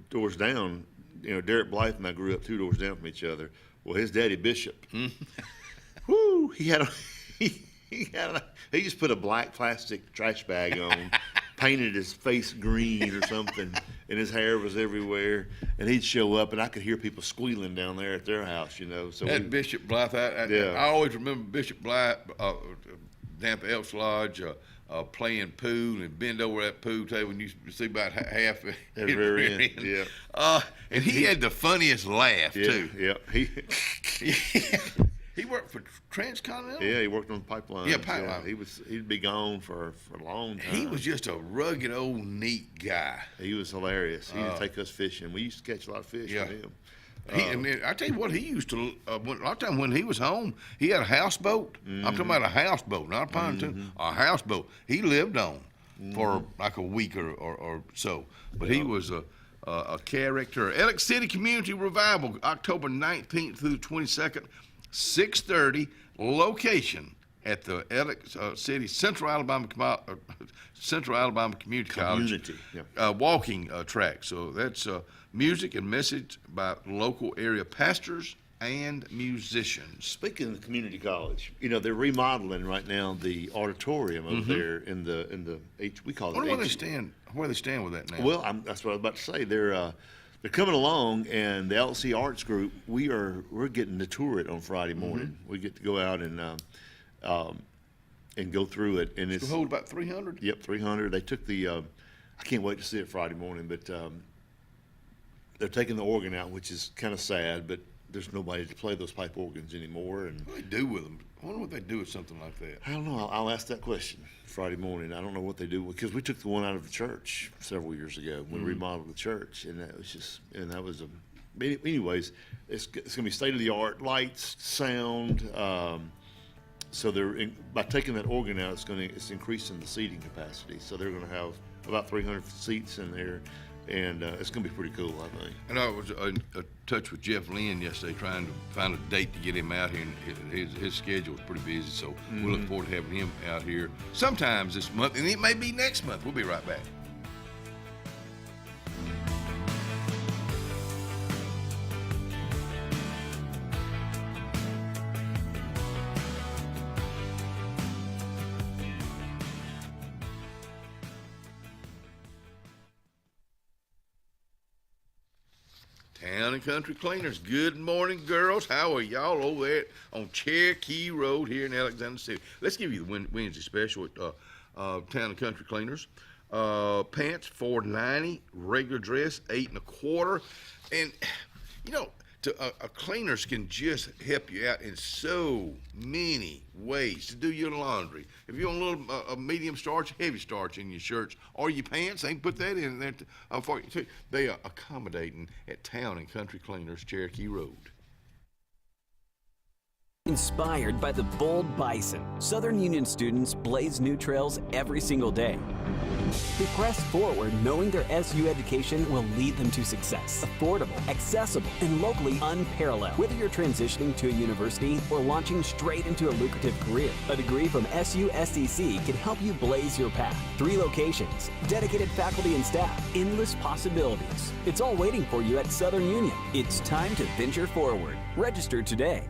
doors down, Derek Blythe and I grew up 2 doors down from each other. Well, his daddy Bishop, whoo, he just put a black plastic trash bag on, painted his face green or something, and his hair was everywhere. And he'd show up, and I could hear people squealing down there at their house, So Bishop Blythe, I always remember Bishop Blythe down at the Elks Lodge playing pool and bend over that pool table, and you see about half at the very end. Yeah. And he had the funniest laugh too. Yeah. He worked for Transcontinental? Yeah, he worked on the pipeline. Yeah, pipeline. He'd be gone for a long time. He was just a rugged old neat guy. He was hilarious. He would take us fishing. We used to catch a lot of fish with him. I tell you what, he used to. A lot of time when he was home, he had a houseboat. I'm talking about a houseboat, not a pontoon. A houseboat. He lived on for like a week or so. But he was a character. Alex City Community Revival, October 19th through the 22nd. 6:30, location at the Alex City Central Alabama Community College. Walking track. So that's music and message by local area pastors and musicians. Speaking of the community college, they're remodeling right now the auditorium over there in the we call it. Where do they stand with that now? Well, that's what I was about to say. They're coming along, and the LC Arts Group, we're getting to tour it on Friday morning. We get to go out and go through it, and it's hold about 300. Yep, 300. They took the. I can't wait to see it Friday morning, but they're taking the organ out, which is kind of sad. But there's nobody to play those pipe organs anymore. And what do they do with them? I wonder what they do with something like that. I don't know. I'll ask that question Friday morning. I don't know what they do, because we took the one out of the church several years ago. We remodeled the church, and that was anyways, it's going to be state of the art, lights, sound. So by taking that organ out, it's increasing the seating capacity. So they're going to have about 300 seats in there. And it's going to be pretty cool, I think. And I was in touch with Jeff Lynn yesterday trying to find a date to get him out here, and his schedule is pretty busy, so we look forward to having him out here sometimes this month, and it may be next month. We'll be right back. Town and Country Cleaners, good morning, girls. How are y'all over there on Cherokee Road here in Alexander City? Let's give you the Wednesday special at Town and Country Cleaners. Pants $4.90, regular dress $8.25, and you know, cleaners can just help you out in so many ways to do your laundry. If you want a little medium starch, heavy starch in your shirts or your pants, they can put that in there for you too. They are accommodating at Town and Country Cleaners, Cherokee Road. Inspired by the bold bison, Southern Union students blaze new trails every single day. They press forward knowing their SU education will lead them to success. Affordable, accessible, and locally unparalleled. Whether you're transitioning to a university or launching straight into a lucrative career, a degree from SU SDC can help you blaze your path. 3 locations, dedicated faculty and staff, endless possibilities. It's all waiting for you at Southern Union. It's time to venture forward. Register today.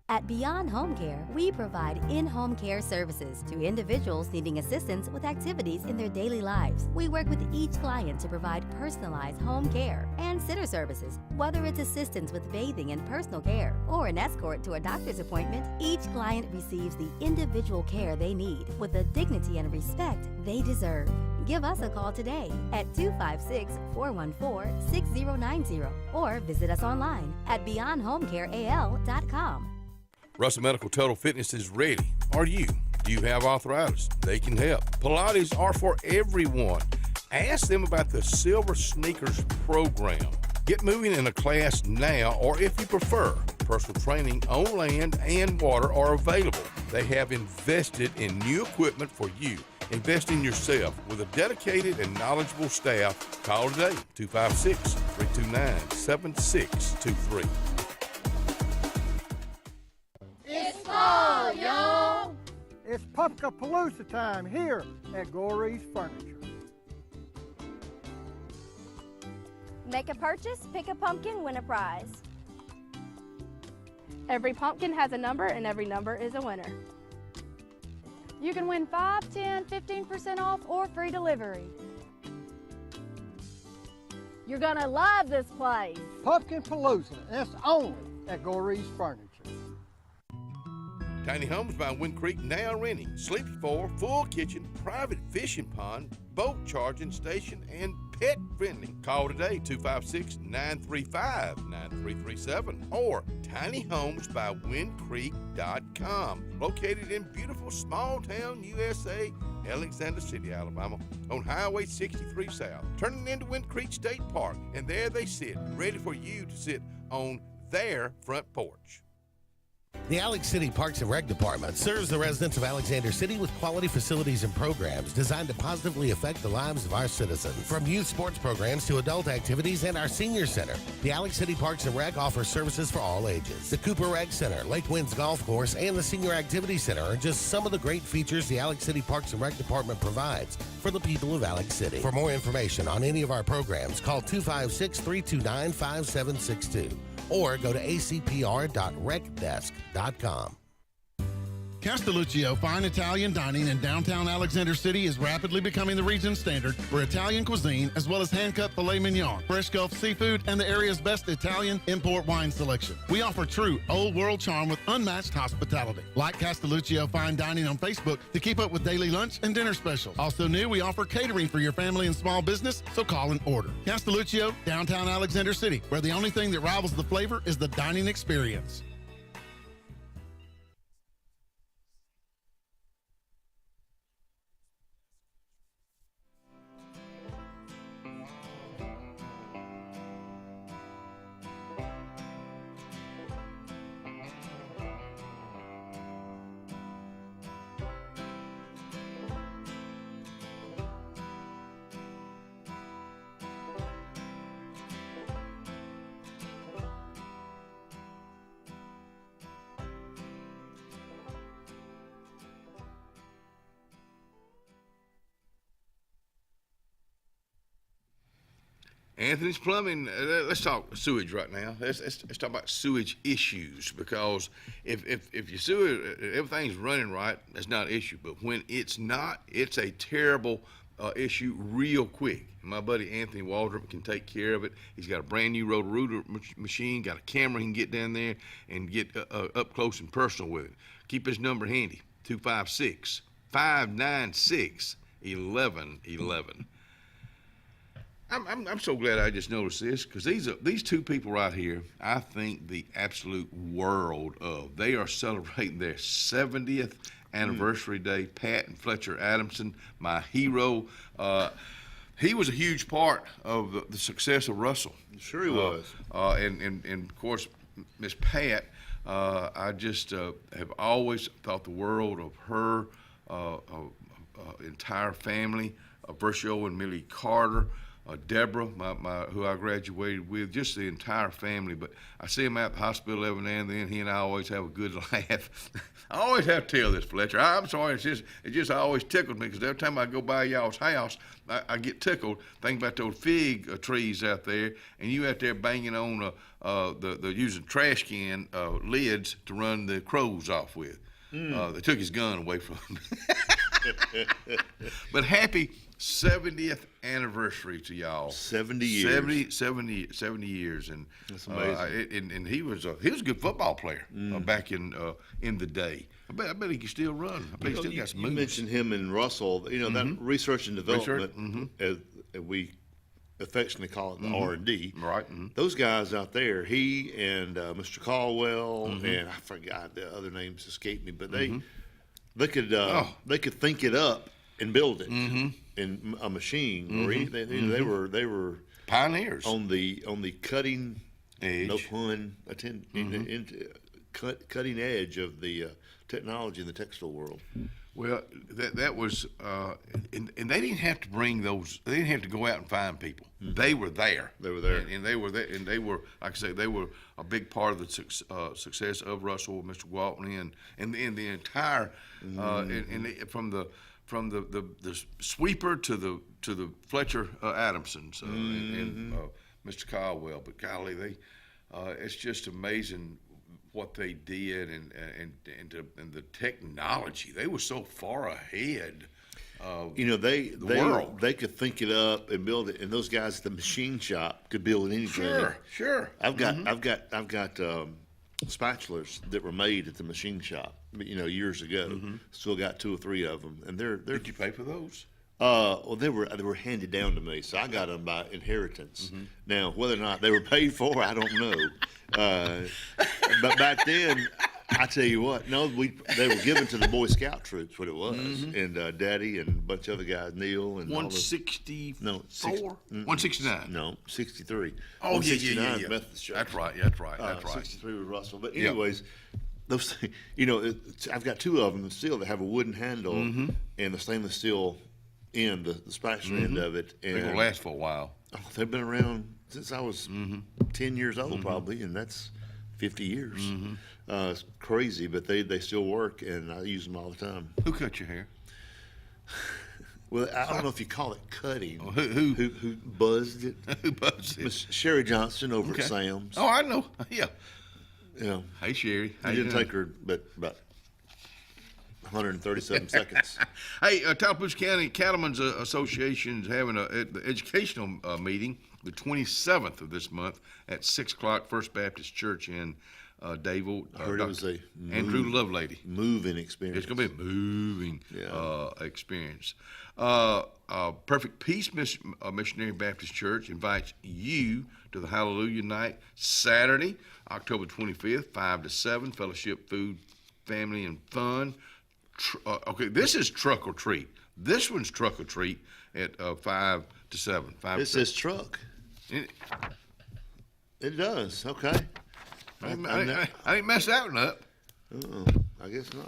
At Beyond Home Care, we provide in-home care services to individuals needing assistance with activities in their daily lives. We work with each client to provide personalized home care and sitter services. Whether it's assistance with bathing and personal care or an escort to a doctor's appointment, each client receives the individual care they need with the dignity and respect they deserve. Give us a call today at 256-414-6090 or visit us online at beyondhomecareal.com. Russell Medical Total Fitness is ready. Are you? Do you have arthritis? They can help. Pilates are for everyone. Ask them about the Silver Sneakers program. Get moving in a class now, or if you prefer, personal training on land and water are available. They have invested in new equipment for you. Invest in yourself with a dedicated and knowledgeable staff. Call today, 256-329-7623. It's fall, y'all! It's Pumpkin-Palooza time here at Gorey's Furniture. Make a purchase, pick a pumpkin, win a prize. Every pumpkin has a number, and every number is a winner. You can win 5, 10, 15% off or free delivery. You're gonna love this place. Pumpkin-Palooza, that's only at Gorey's Furniture. Tiny Homes by Wind Creek now renting Sleep 4, full kitchen, private fishing pond, boat charging station, and pet friendly. Call today, 256-935-9337 or tinyhomesbywindcreek.com. Located in beautiful small town USA, Alexander City, Alabama, on Highway 63 South, turning into Wind Creek State Park, and there they sit, ready for you to sit on their front porch. The Alex City Parks and Rec Department serves the residents of Alexander City with quality facilities and programs designed to positively affect the lives of our citizens. From youth sports programs to adult activities and our senior center, the Alex City Parks and Rec offers services for all ages. The Cooper Rec Center, Lake Winds Golf Course, and the Senior Activity Center are just some of the great features the Alex City Parks and Rec Department provides for the people of Alex City. For more information on any of our programs, call 256-329-5762. or go to acpr.recdesk.com. Castelluccio Fine Italian Dining in downtown Alexander City is rapidly becoming the region standard for Italian cuisine, as well as hand-cut filet mignon, fresh Gulf seafood, and the area's best Italian import wine selection. We offer true old-world charm with unmatched hospitality. Like Castelluccio Fine Dining on Facebook to keep up with daily lunch and dinner specials. Also new, we offer catering for your family and small business, so call and order. Castelluccio, downtown Alexander City, where the only thing that rivals the flavor is the dining experience. Anthony's Plumbing. Let's talk sewage right now. Let's talk about sewage issues, because if your sewage, everything's running right, that's not an issue. But when it's not, it's a terrible issue real quick. My buddy Anthony Waldrop can take care of it. He's got a brand new Roto-Rooter machine, got a camera he can get down there and get up close and personal with it. Keep his number handy, 256-596-1111. I'm so glad I just noticed this, because these two people right here, I think the absolute world of. They are celebrating their 70th anniversary day. Pat and Fletcher Adamson, my hero. He was a huge part of the success of Russell. Sure he was. And of course, Miss Pat, I just have always thought the world of her entire family, Versio and Millie Carter, Deborah, who I graduated with, just the entire family. But I see him at the hospital every now and then. He and I always have a good laugh. I always have to tell this, Fletcher. I'm sorry, it just always tickled me, because every time I go by y'all's house, I get tickled thinking about those fig trees out there, and you out there banging on the using trash can lids to run the crows off with. They took his gun away from him. But happy 70th anniversary to y'all. 70 years. 70 years. And that's amazing. And he was a good football player back in the day. I bet he can still run. I bet he still got some moves. You mentioned him and Russell. That research and development, as we affectionately call it, the R&D. Right. Those guys out there, he and Mr. Caldwell, and I forgot the other names escaped me, but they could think it up and build it in a machine or anything. They were pioneers on the cutting edge. No pun cutting edge of the technology in the textile world. Well, that was, and they didn't have to bring those. They didn't have to go out and find people. They were there. They were there, and they were there, and they were, like I say, they were a big part of the success of Russell, Mr. Gwaltney, and the entire, from the sweeper to the Fletcher Adamsons and Mr. Caldwell. But golly, it's just amazing what they did and the technology. They were so far ahead of the world. They could think it up and build it, and those guys at the machine shop could build anything. Sure. I've got spatulas that were made at the machine shop, years ago. Still got 2 or 3 of them, and they're. Did you pay for those? Well, they were handed down to me, so I got them by inheritance. Now, whether or not they were paid for, I don't know. But back then, I tell you what, they were given to the Boy Scout troops. What it was, and Daddy and a bunch of other guys, Neil and 160. No, 169. No, 63. Oh yeah. Methodist Church. That's right. 63 with Russell. But anyways. Those things, I've got 2 of them still that have a wooden handle and a stainless steel end, the spatula end of it. And they're going to last for a while. Oh, they've been around since I was 10 years old probably, and that's 50 years. It's crazy, but they still work, and I use them all the time. Who cut your hair? Well, I don't know if you call it cutting. Who buzzed it? Who buzzed it? Miss Sherry Johnston over at Sam's. Oh, I know. Yeah. Yeah. Hey, Sherry. I didn't take her, but 137 seconds. Hey, Tallapoosa County Cattlemen's Association is having the educational meeting the 27th of this month at 6 o'clock, First Baptist Church in Dadeville. I heard it was a Andrew Lovelady. Moving experience. It's going to be a moving experience. Perfect Peace Missionary Baptist Church invites you to the Hallelujah Night Saturday, October 25th, 5 to 7, fellowship, food, family, and fun. Okay, this is truck or treat. This one's truck or treat at 5 to 7. This says truck. It does. Okay. I didn't mess that one up. I guess not.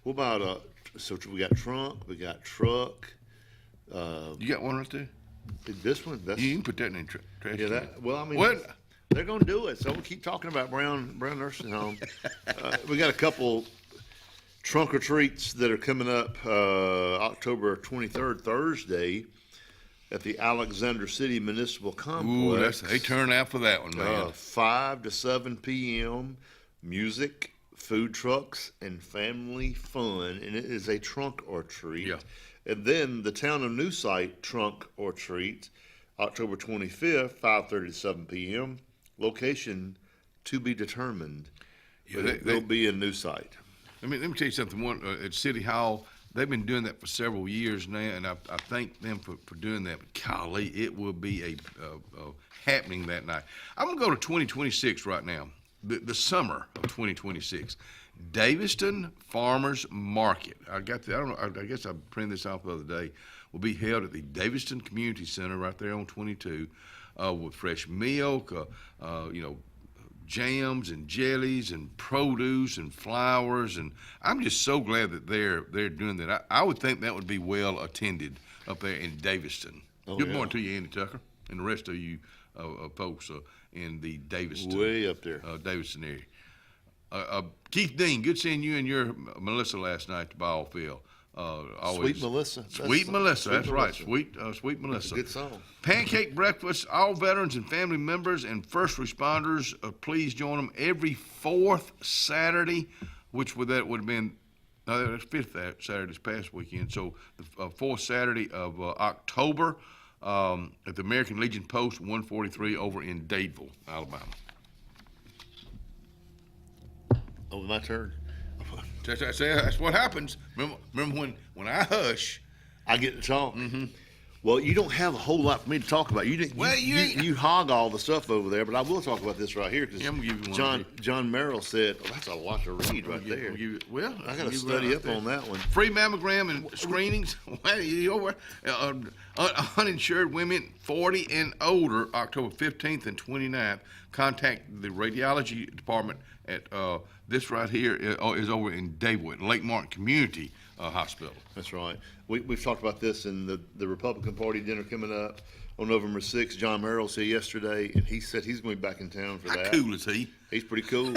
What about so we got trunk, we got truck. You got one right there? This one. You can put that in the trash. Yeah. Well, I mean, what? They're going to do it. So we'll keep talking about Brown Nursing Home. We got a couple trunk or treats that are coming up October 23rd, Thursday, at the Alexander City Municipal Complex. Ooh, they turn out for that one, man. 5 to 7 p.m. Music, food trucks, and family fun, and it is a trunk or treat. Yeah. And then the Town of New Site Trunk or Treat, October 25th, 5:30 to 7 p.m. Location to be determined. Yeah, they'll be in New Site. Let me tell you something. One at City Hall, they've been doing that for several years now, and I thank them for doing that. But golly, it will be a happening that night. I'm gonna go to 2026 right now. The summer of 2026, Daviston Farmers Market. I guess I printed this off the other day. Will be held at the Daviston Community Center right there on 22, with fresh milk, jams and jellies and produce and flowers, and I'm just so glad that they're doing that. I would think that would be well attended up there in Daviston. Good morning to you, Andy Tucker, and the rest of you folks in the Daviston. Way up there. Daviston area. Keith Dean, good seeing you and your Melissa last night at the ball field. Sweet Melissa. Sweet Melissa, that's right. Sweet Melissa. That's a good song. Pancake breakfast. All veterans and family members and first responders, please join them every fourth Saturday, which would have been that's fifth Saturday this past weekend. So the fourth Saturday of October at the American Legion Post 143 over in Dadeville, Alabama. Oh, my turn. That's what happens. Remember when I hush, I get to talk. Mm-hmm. Well, you don't have a whole lot for me to talk about. You hog all the stuff over there, but I will talk about this right here because John Merrill said, that's a lot to read right there. I got to study up on that one. Free mammogram and screenings. Uninsured women 40 and older, October 15th and 29th. Contact the radiology department at this right here is over in Dadeville at Lake Martin Community Hospital. That's right. We've talked about this in the Republican Party dinner coming up on November 6th. John Merrill's here yesterday, and he said he's going to be back in town for that. How cool is he? He's pretty cool.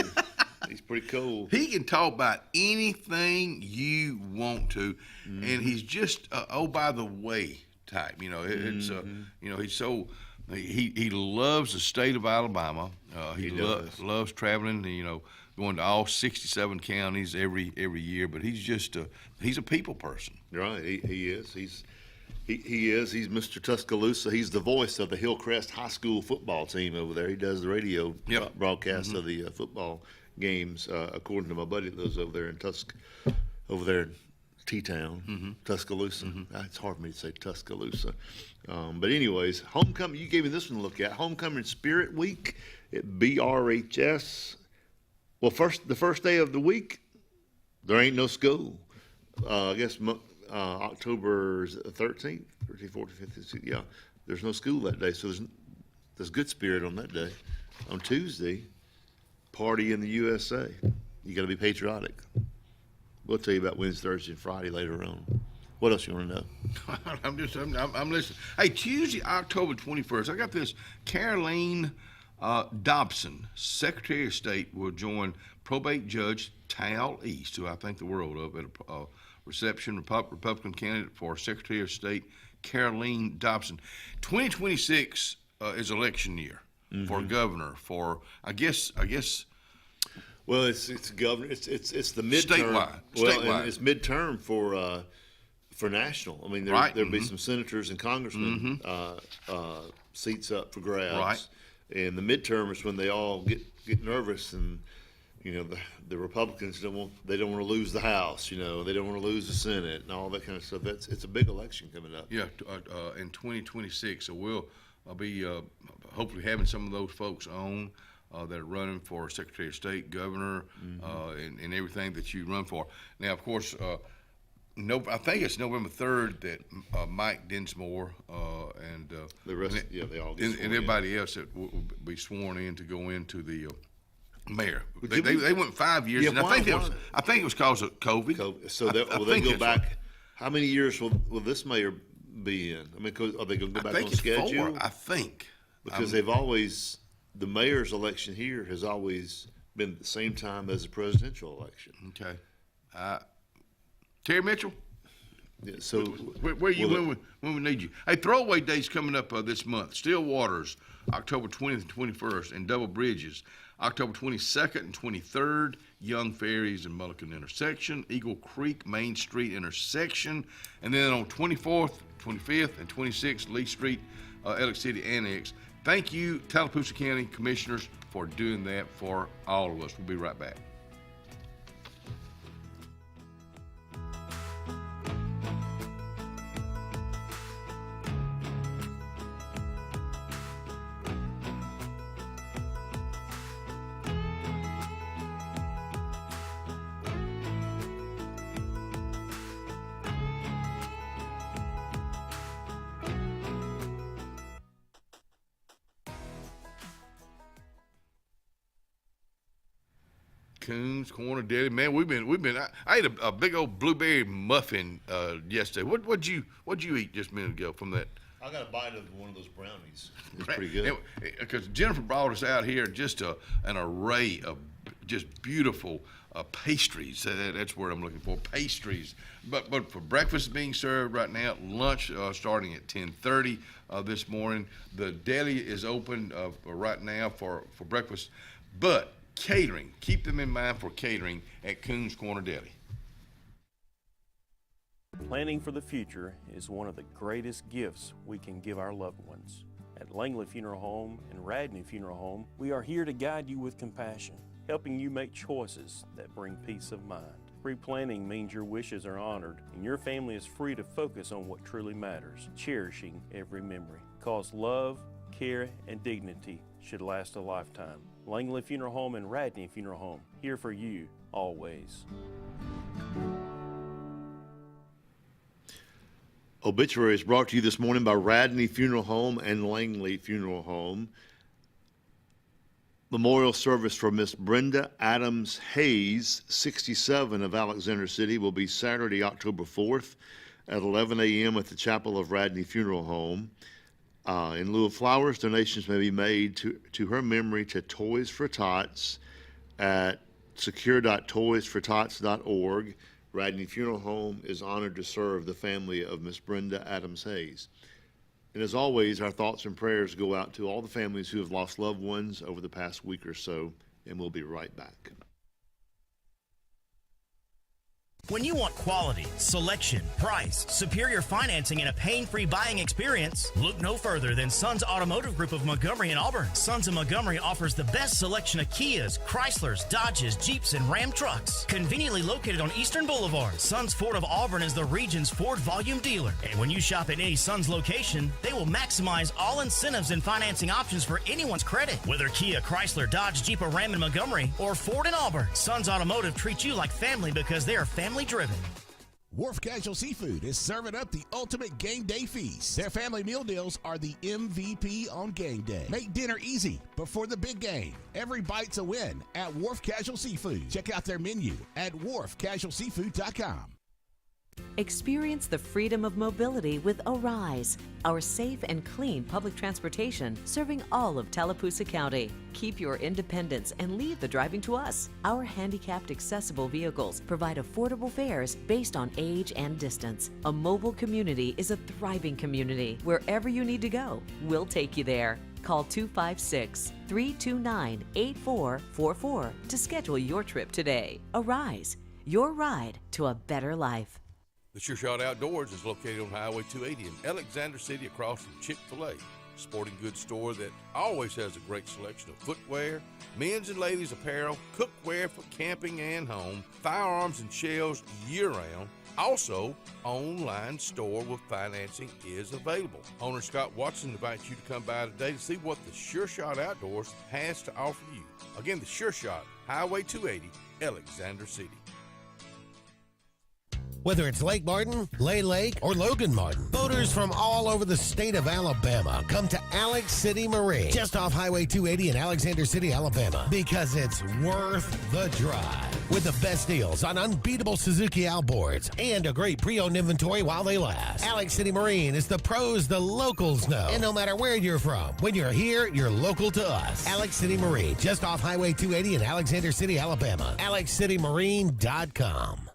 He's pretty cool. He can talk about anything you want to, and he's just by the way type. It's he's so. He loves the state of Alabama. He loves traveling. Going to all 67 counties every year. But he's just he's a people person. Right. He is. He's Mr. Tuscaloosa. He's the voice of the Hillcrest High School football team over there. He does the radio broadcast of the football games. According to my buddy that lives over there in T-Town, Tuscaloosa. It's hard for me to say Tuscaloosa. But anyways, homecoming, you gave me this one to look at. Homecoming Spirit Week at BRHS. Well, the first day of the week, there ain't no school. I guess October 13th, 13th, 14th, 15th. Yeah, there's no school that day. So there's good spirit on that day. On Tuesday, party in the USA. You got to be patriotic. We'll tell you about Wednesday, Thursday, and Friday later on. What else you want to know? I'm listening. Hey, Tuesday, October 21st, I got this. Caroline Dobson, Secretary of State, will join probate judge Tal East, who I think the world of, at a reception. Republican candidate for Secretary of State Caroline Dobson. 2026 is election year for governor. For I guess. Well, it's governor. It's the midterm. Statewide. Well, Statewide. and it's midterm for national. I mean, Right. there'll be some senators and congressmen seats up for grabs. Right. And the midterm is when they all get nervous, and the Republicans don't want to lose the House. They don't want to lose the Senate and all that kind of stuff. It's a big election coming up. Yeah, in 2026. So we'll be hopefully having some of those folks on that are running for Secretary of State, Governor, and everything that you run for. Now, of course, I think it's November 3rd that Mike Dinsmore and the rest, they all get and sworn everybody else that will be sworn in to go into the mayor. They went 5 years, and I think it was because of COVID. So will they go back? How many years will this mayor be in? I mean, are they going to go back on schedule? 4, I think. Because the mayor's election here has always been at the same time as the presidential election. Okay. Terry Mitchell? Yeah, so where are you when we need you? Hey, Throwaway Day's coming up this month. Still Waters, October 20th and 21st, and Double Bridges, October 22nd and 23rd, Young Ferries and Mulligan intersection, Eagle Creek Main Street intersection, and then on 24th, 25th, and 26th, Lee Street, Elliott City Annex. Thank you, Tallapoosa County Commissioners, for doing that for all of us. We'll be right back. Coons Corner Deli, man, we've been. I ate a big old blueberry muffin yesterday. What'd you eat just a minute ago from that? I got a bite of one of those brownies. It's pretty good. Because Jennifer brought us out here just an array of just beautiful pastries. That's where I'm looking for, pastries. But for breakfast being served right now, lunch starting at 10:30 this morning. The deli is open right now for breakfast, but catering, keep them in mind for catering at Coons Corner Deli. Planning for the future is one of the greatest gifts we can give our loved ones. At Langley Funeral Home and Radney Funeral Home, we are here to guide you with compassion, helping you make choices that bring peace of mind. Pre-planning means your wishes are honored and your family is free to focus on what truly matters, cherishing every memory. Because love, care, and dignity should last a lifetime. Langley Funeral Home and Radney Funeral Home, here for you, always. Obituary is brought to you this morning by Radney Funeral Home and Langley Funeral Home. Memorial service for Miss Brenda Adams Hayes, 67, of Alexander City, will be Saturday, October 4th at 11 a.m. at the Chapel of Radney Funeral Home. In lieu of flowers, donations may be made to her memory to Toys for Tots at secure.toysfortots.org. Radney Funeral Home is honored to serve the family of Miss Brenda Adams Hayes. And as always, our thoughts and prayers go out to all the families who have lost loved ones over the past week or so, and we'll be right back. When you want quality, selection, price, superior financing, and a pain-free buying experience, look no further than Sons Automotive Group of Montgomery and Auburn. Sons of Montgomery offers the best selection of Kias, Chryslers, Dodges, Jeeps, and Ram trucks. Conveniently located on Eastern Boulevard, Sons Ford of Auburn is the region's Ford volume dealer. And when you shop at any Sons location, they will maximize all incentives and financing options for anyone's credit. Whether Kia, Chrysler, Dodge, Jeep, or Ram in Montgomery, or Ford in Auburn, Sons Automotive treats you like family because they are family driven. Wharf Casual Seafood is serving up the ultimate game day feast. Their family meal deals are the MVP on game day. Make dinner easy before the big game. Every bite's a win at Wharf Casual Seafood. Check out their menu at wharfcasualseafood.com. Experience the freedom of mobility with Arise, our safe and clean public transportation serving all of Tallapoosa County. Keep your independence and leave the driving to us. Our handicapped accessible vehicles provide affordable fares based on age and distance. A mobile community is a thriving community. Wherever you need to go, we'll take you there. Call 256-329-8444 to schedule your trip today. Arise, your ride to a better life. The Sure Shot Outdoors is located on Highway 280 in Alexander City across from Chick-fil-A. Sporting goods store that always has a great selection of footwear, men's and ladies apparel, cookware for camping and home, firearms and shells year-round. Also, online store with financing is available. Owner Scott Watson invites you to come by today to see what the Sure Shot Outdoors has to offer you. Again, the Sure Shot, Highway 280, Alexander City. Whether it's Lake Martin, Lay Lake, or Logan Martin, boaters from all over the state of Alabama come to Alex City Marine, just off Highway 280 in Alexander City, Alabama, because it's worth the drive. With the best deals on unbeatable Suzuki outboards and a great pre-owned inventory while they last. Alex City Marine is the pros the locals know. And no matter where you're from, when you're here, you're local to us. Alex City Marine, just off Highway 280 in Alexander City, Alabama. AlexCityMarine.com.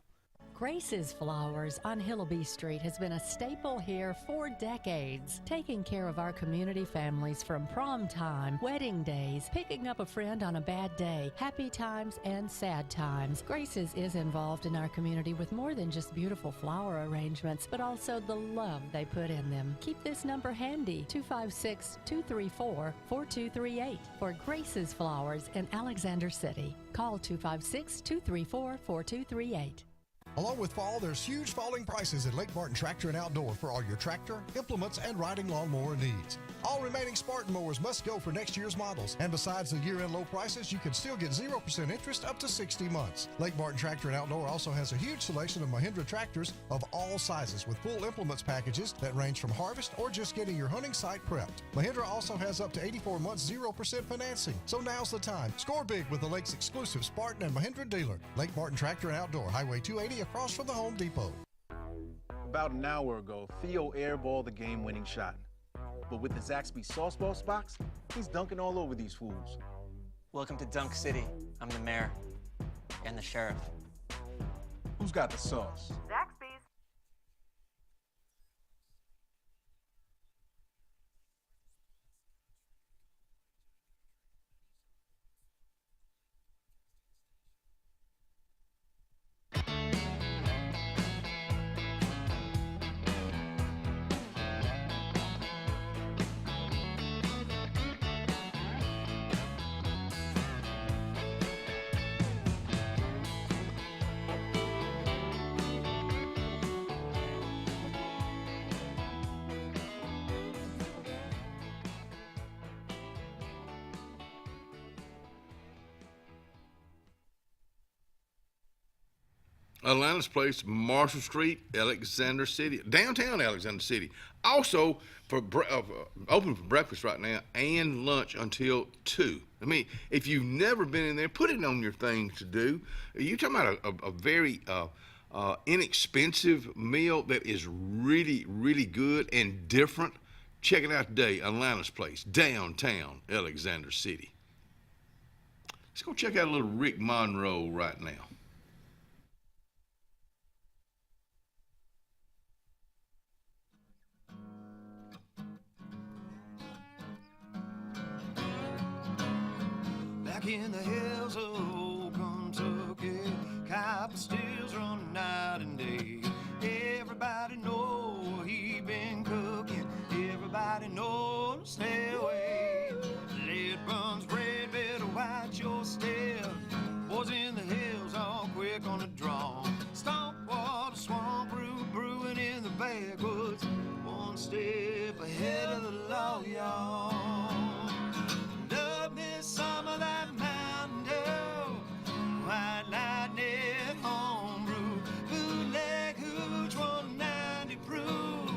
Grace's Flowers on Hillaby Street has been a staple here for decades, taking care of our community families from prom time, wedding days, picking up a friend on a bad day, happy times, and sad times. Grace's is involved in our community with more than just beautiful flower arrangements, but also the love they put in them. Keep this number handy, 256-234-4238 for Grace's Flowers in Alexander City. Call 256-234-4238. Along with fall, there's huge falling prices at Lake Martin Tractor and Outdoor for all your tractor, implements, and riding lawnmower needs. All remaining Spartan mowers must go for next year's models. And besides the year-end low prices, you can still get 0% interest up to 60 months. Lake Martin Tractor and Outdoor also has a huge selection of Mahindra tractors of all sizes with full implements packages that range from harvest or just getting your hunting site prepped. Mahindra also has up to 84 months 0% financing. So now's the time. Score big with the Lake's exclusive Spartan and Mahindra dealer. Lake Martin Tractor and Outdoor, Highway 280 across from the Home Depot. About an hour ago, Theo airballed the game-winning shot. But with the Zaxby sauce boss box, he's dunking all over these fools. Welcome to Dunk City. I'm the mayor and the sheriff. Who's got the sauce? Zaxby's. Atlanta's Place, Marshall Street, Alexander City, downtown Alexander City. Also, open for breakfast right now and lunch until 2. I mean, if you've never been in there, put it on your thing to do. You're talking about a very inexpensive meal that is really, really good and different. Check it out today, Atlanta's Place, downtown Alexander City. Let's go check out a little Rick Monroe right now. Back in the hills of old Kentucky, copper steel's running night and day. Everybody know he been cooking. Everybody know to stay away. Lead runs red, better watch your step. Boys in the hills all quick on the draw. Stomp water, swamp brew, brewing in the backwoods. One step ahead of the law, y'all. Love me some of that Mountain Dew, White Lightning homebrew, bootleg hooch 190 proof.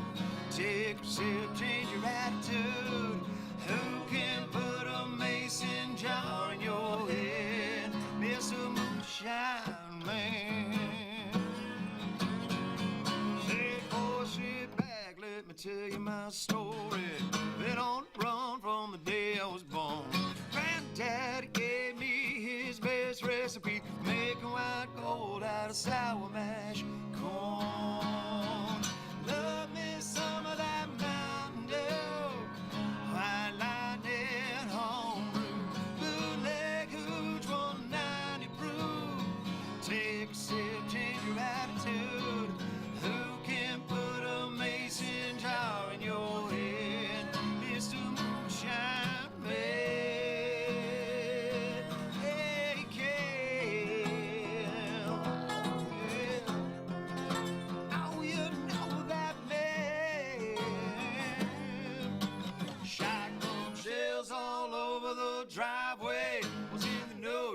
Take a sip, change your attitude. Who can put a mason jar in your head? Miss a moonshine man. Say, boy, sit back, let me tell you my story. Been on the run from the day I was born. Granddaddy gave me his best recipe, making white gold out of sour mash corn. Love me some of that Mountain Dew, White Lightning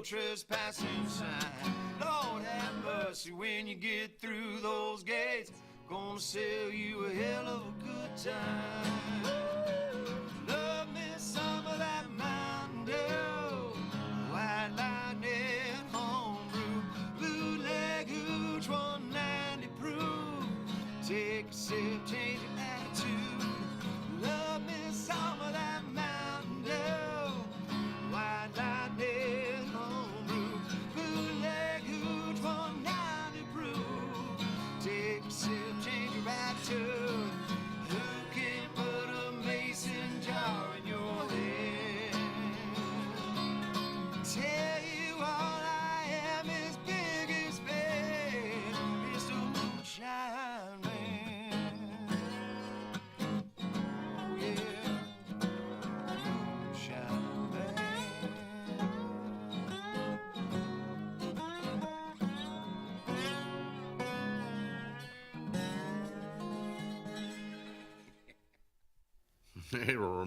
trespassing sign. Lord have mercy when you get through those gates. Gonna sell you a hell of a good time. Love me some of that Mountain Dew, White Lightning homebrew, bootleg hooch 190 proof. Take a sip, change your attitude. Love me some of that Mountain Dew, White Lightning homebrew, bootleg hooch 190 proof. Take a sip, change your attitude. Who can put a mason jar in your head? Tell you all I am is big as bed. It's the moonshine man. Oh yeah, moonshine man.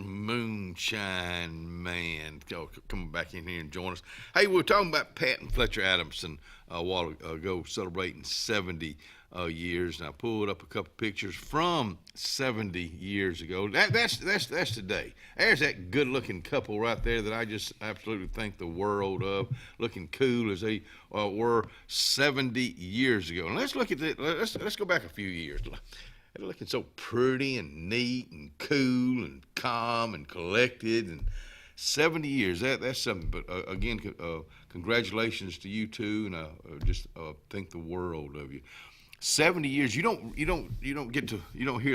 Moonshine Man. Come back in here and join us. Hey, we were talking about Pat and Fletcher Adamson a while ago, celebrating 70 years, and I pulled up a couple pictures from 70 years ago. That's today. There's that good-looking couple right there that I just absolutely think the world of, looking cool as they were 70 years ago. And let's look at that. Let's go back a few years. They're looking so pretty and neat and cool and calm and collected. And 70 years, that's something. But again, congratulations to you two, and I just think the world of you. 70 years, you don't hear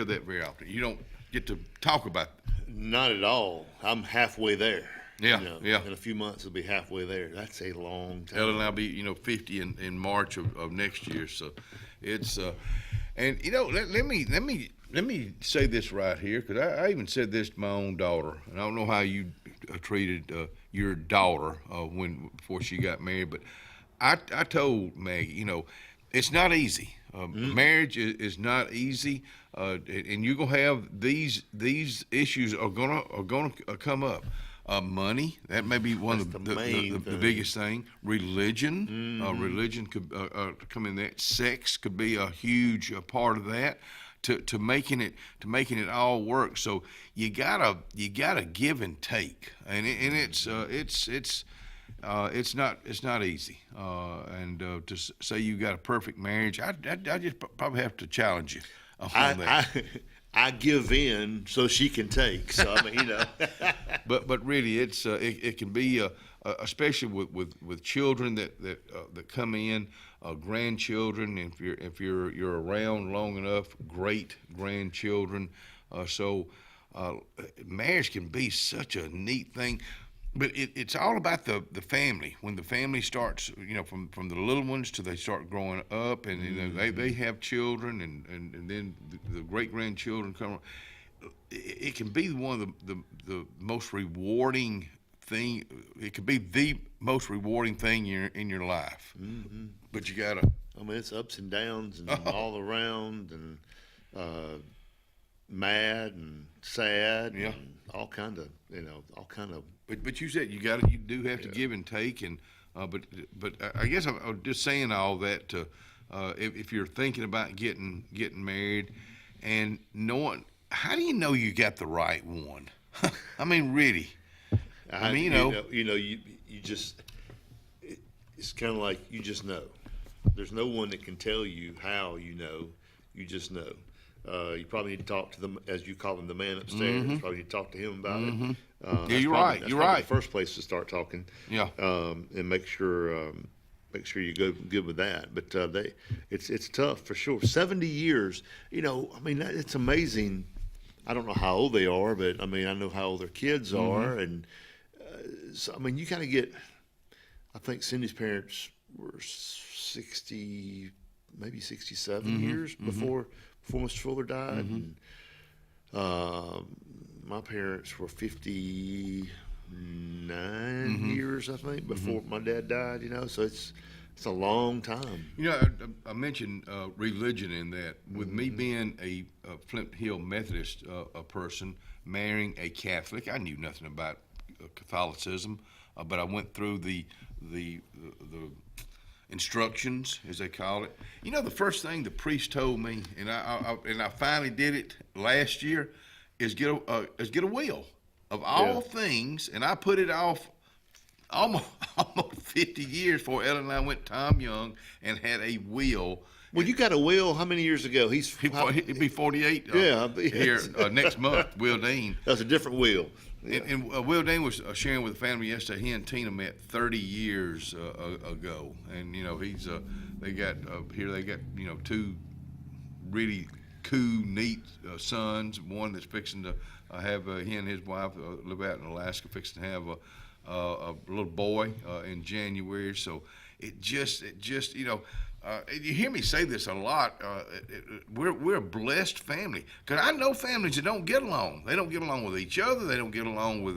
that very often. You don't get to talk about that. Not at all. I'm halfway there. Yeah, yeah. In a few months, it'll be halfway there. That's a long time. Ellen and I'll be 50 in March of next year. So it's and let me say this right here, because I even said this to my own daughter, and I don't know how you treated your daughter before she got married, but I told Maggie, it's not easy. Marriage is not easy, and you're gonna have these issues are gonna come up. Money, that may be one of the biggest thing. Religion, religion could come in there. Sex could be a huge part of that. To making it all work. So you gotta give and take, and it's not easy. And to say you got a perfect marriage, I just probably have to challenge you on that. I give in so she can take. So I mean, But really, it can be especially with children that come in, grandchildren. If you're around long enough, great grandchildren. So marriage can be such a neat thing. But it's all about the family. When the family starts, from the little ones till they start growing up, and they have children, and then the great grandchildren come. It can be one of the most rewarding thing. It could be the most rewarding thing in your life. Mm-hmm. But you gotta. I mean, it's ups and downs and all around, and mad and sad, and all kind of. But you said you do have to give and take, and but I guess I'm just saying all that to if you're thinking about getting married, and knowing, how do you know you got the right one? I mean, really. You just, it's kind of like you just know. There's no one that can tell you how you know. You just know. You probably need to talk to them, as you call him, the man upstairs. Mm-hmm. You probably need to talk to him about it. You're right. That's probably the first place to start talking. Yeah. And make sure you go good with that. But it's tough for sure. 70 years. It's amazing. I don't know how old they are, but I know how old their kids are, and so you kind of get. I think Cindy's parents were 60, maybe 67 years before Mr. Fuller died. And, my parents were 59 years, I think, before my dad died. So it's a long time. I mentioned religion in that. With me being a Flint Hill Methodist person, marrying a Catholic, I knew nothing about Catholicism, but I went through the instructions, as they call it. You know, the first thing the priest told me, and I finally did it last year, is get a will of all things, and I put it off almost 50 years before Ellen and I went to Tom Young and had a will. Well, you got a will how many years ago? He'd be 48 here next month, Will Dean. That's a different will. Yeah. And Will Dean was sharing with the family yesterday. He and Tina met 30 years ago, and you know they got two really cool, neat sons. One that's fixing to have he and his wife live out in Alaska, fixing to have a little boy in January. So it just you know. You hear me say this a lot. We're a blessed family, because I know families that don't get along. They don't get along with each other. They don't get along with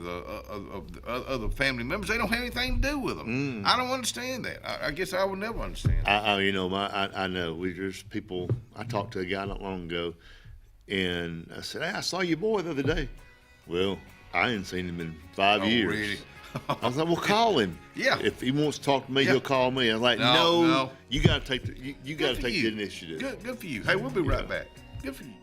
other family members. They don't have anything to do with them. I don't understand that. I guess I would never understand that. I know. There's people. I talked to a guy not long ago, and I said, "Hey, I saw your boy the other day." Well, I ain't seen him in 5 years. Really? I was like, well, call him. Yeah. If he wants to talk to me, he'll call me. I was like, no. You got to take the initiative. Good for you. Hey, we'll be right back. Good for you.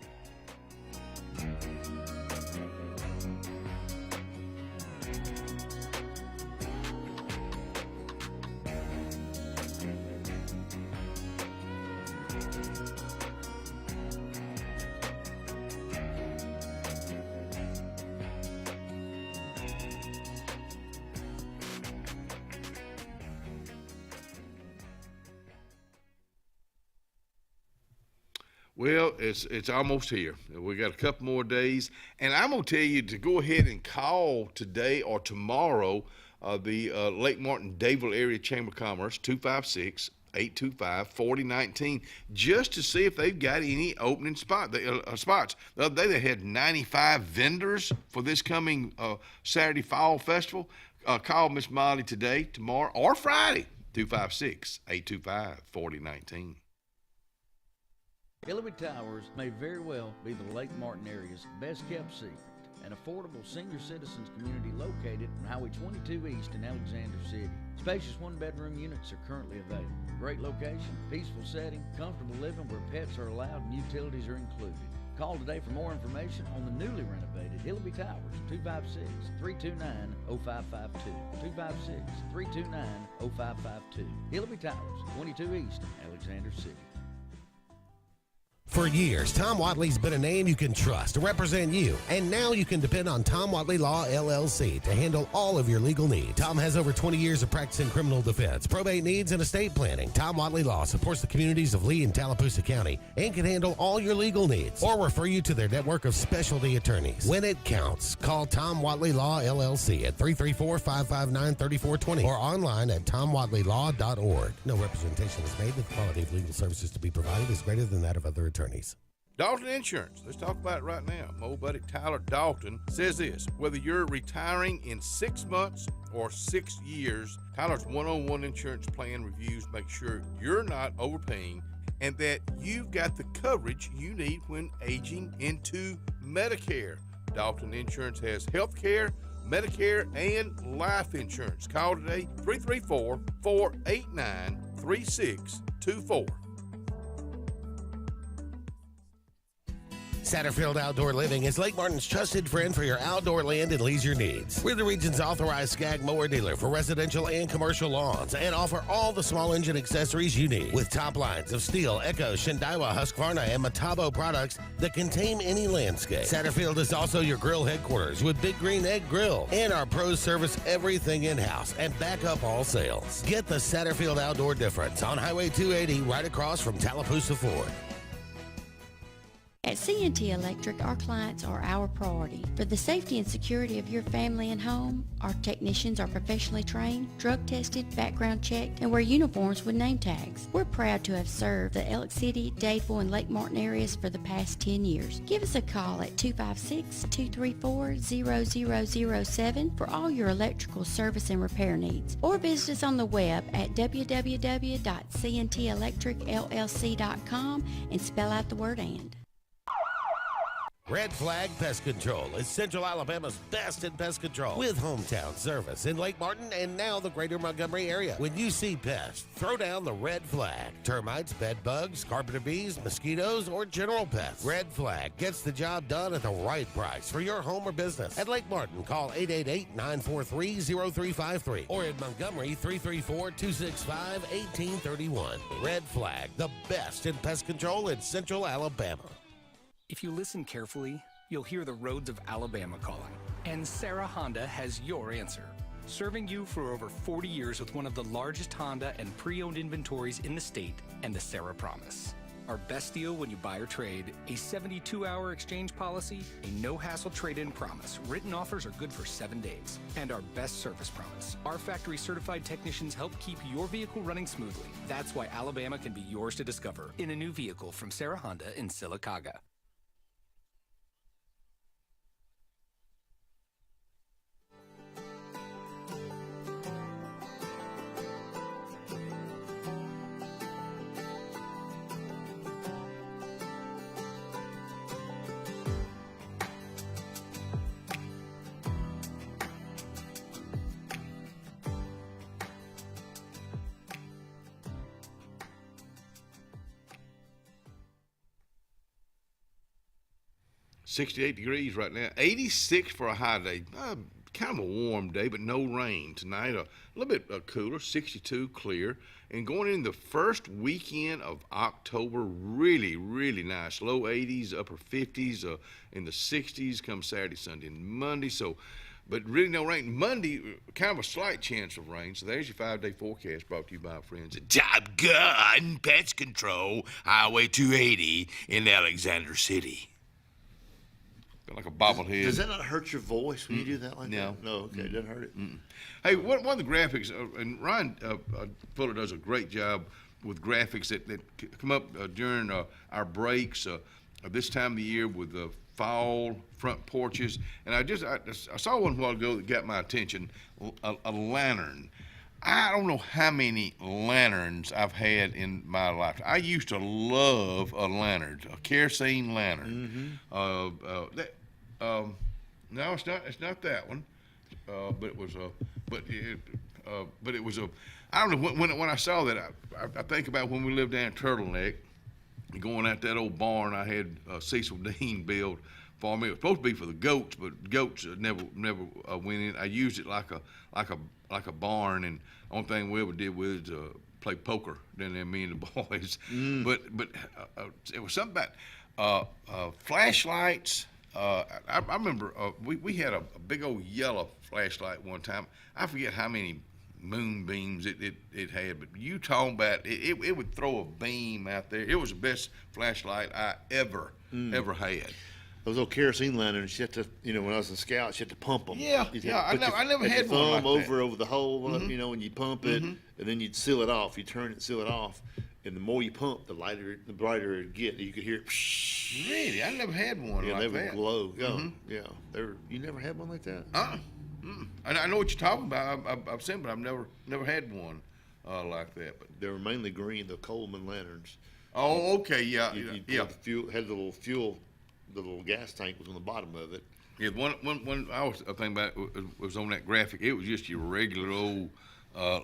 Well, it's almost here. We got a couple more days, and I'm gonna tell you to go ahead and call today or tomorrow the Lake Martin Dadeville Area Chamber of Commerce 256-825-4019 just to see if they've got any opening spots. The other day they had 95 vendors for this coming Saturday Fall Festival. Call Miss Molly today, tomorrow, or Friday. 256-825-4019. Hillary Towers may very well be the Lake Martin area's best kept secret. An affordable senior citizens community located on Highway 22 East in Alexander City. Spacious one-bedroom units are currently available. Great location, peaceful setting, comfortable living where pets are allowed and utilities are included. Call today for more information on the newly renovated Hillary Towers, 256-329-0552. 256-329-0552. Hillary Towers, 22 East, Alexander City. For years, Tom Watley's been a name you can trust to represent you, and now you can depend on Tom Watley Law, LLC to handle all of your legal needs. Tom has over 20 years of practice in criminal defense, probate needs, and estate planning. Tom Watley Law supports the communities of Lee and Tallapoosa County and can handle all your legal needs or refer you to their network of specialty attorneys. When it counts, call Tom Watley Law, LLC at 334-559-3420 or online at tomwatleylaw.org. No representation is made that the quality of legal services to be provided is greater than that of other attorneys. Dalton Insurance. Let's talk about it right now. My old buddy Tyler Dalton says this: whether you're retiring in 6 months or 6 years, Tyler's one-on-one insurance plan reviews make sure you're not overpaying and that you've got the coverage you need when aging into Medicare. Dalton Insurance has health care, Medicare, and life insurance. Call today, 334-489-3624. Satterfield Outdoor Living is Lake Martin's trusted friend for your outdoor land and leisure needs. We're the region's authorized Skag mower dealer for residential and commercial lawns and offer all the small engine accessories you need. With top lines of Steel, Echo, Shindaiwa, Husqvarna, and Metabo products that can tame any landscape. Satterfield is also your grill headquarters with Big Green Egg Grill, and our pros service everything in-house and back up all sales. Get the Satterfield Outdoor difference on Highway 280 right across from Tallapoosa Ford. At C&T Electric, our clients are our priority. For the safety and security of your family and home, our technicians are professionally trained, drug tested, background checked, and wear uniforms with name tags. We're proud to have served the Elk City, Dadeville, and Lake Martin areas for the past 10 years. Give us a call at 256-234-0007 for all your electrical service and repair needs, or visit us on the web at www.cntelectricllc.com and spell out the word "and." Red Flag Pest Control is Central Alabama's best in pest control with hometown service in Lake Martin and now the greater Montgomery area. When you see pests, throw down the red flag. Termites, bed bugs, carpenter bees, mosquitoes, or general pests. Red Flag gets the job done at the right price for your home or business. At Lake Martin, call 888-943-0353 or in Montgomery, 334-265-1831. Red Flag, the best in pest control in Central Alabama. If you listen carefully, you'll hear the roads of Alabama calling. And Sarah Honda has your answer. Serving you for over 40 years with one of the largest Honda and pre-owned inventories in the state and the Sarah Promise. Our best deal when you buy or trade, a 72-hour exchange policy, a no-hassle trade-in promise. Written offers are good for 7 days. And our best service promise. Our factory-certified technicians help keep your vehicle running smoothly. That's why Alabama can be yours to discover in a new vehicle from Sarah Honda in Sylacauga. .68 degrees right now. 86 for a high day. Kind of a warm day, but no rain tonight. A little bit cooler, 62 clear. And going in the first weekend of October, really, really nice. Low 80s, upper 50s, in the 60s come Saturday, Sunday, and Monday. So, but really no rain. Monday, kind of a slight chance of rain. So there's your 5-day forecast brought to you by our friends at Top Gun Pest Control, Highway 280 in Alexander City. Like a bobblehead. Does that not hurt your voice when you do that like that? No, okay, it doesn't hurt it. Hey, one of the graphics, and Ryan Fuller does a great job with graphics that come up during our breaks this time of the year with the fall front porches. And I saw one a while ago that got my attention, a lantern. I don't know how many lanterns I've had in my life. I used to love a lantern, a kerosene lantern. No, it's not that one. But it was a. I don't know when I saw that. I think about when we lived down in Turtleneck, going out that old barn I had Cecil Dean build for me. It was supposed to be for the goats, but goats never went in. I used it like a barn, and the only thing we ever did was play poker down there, me and the boys. But it was something about flashlights. I remember we had a big old yellow flashlight one time. I forget how many moonbeams it had, but you talking about it would throw a beam out there. It was the best flashlight I ever had. Those old kerosene lanterns, you had to, when I was a scout, you had to pump them. Yeah, I never had one like that. over the hole, and you pump it, and then you'd seal it off. You turn it, seal it off, and the more you pump, the brighter it get. You could hear it. Really, I never had one like that. Yeah, they would glow. Yeah, you never had one like that? I know what you're talking about. I've seen, but I've never had one like that. But they were mainly green, the Coleman lanterns. Oh, okay, yeah. Had the little fuel. The little gas tank was on the bottom of it. Yeah, one I was thinking about was on that graphic. It was just your regular old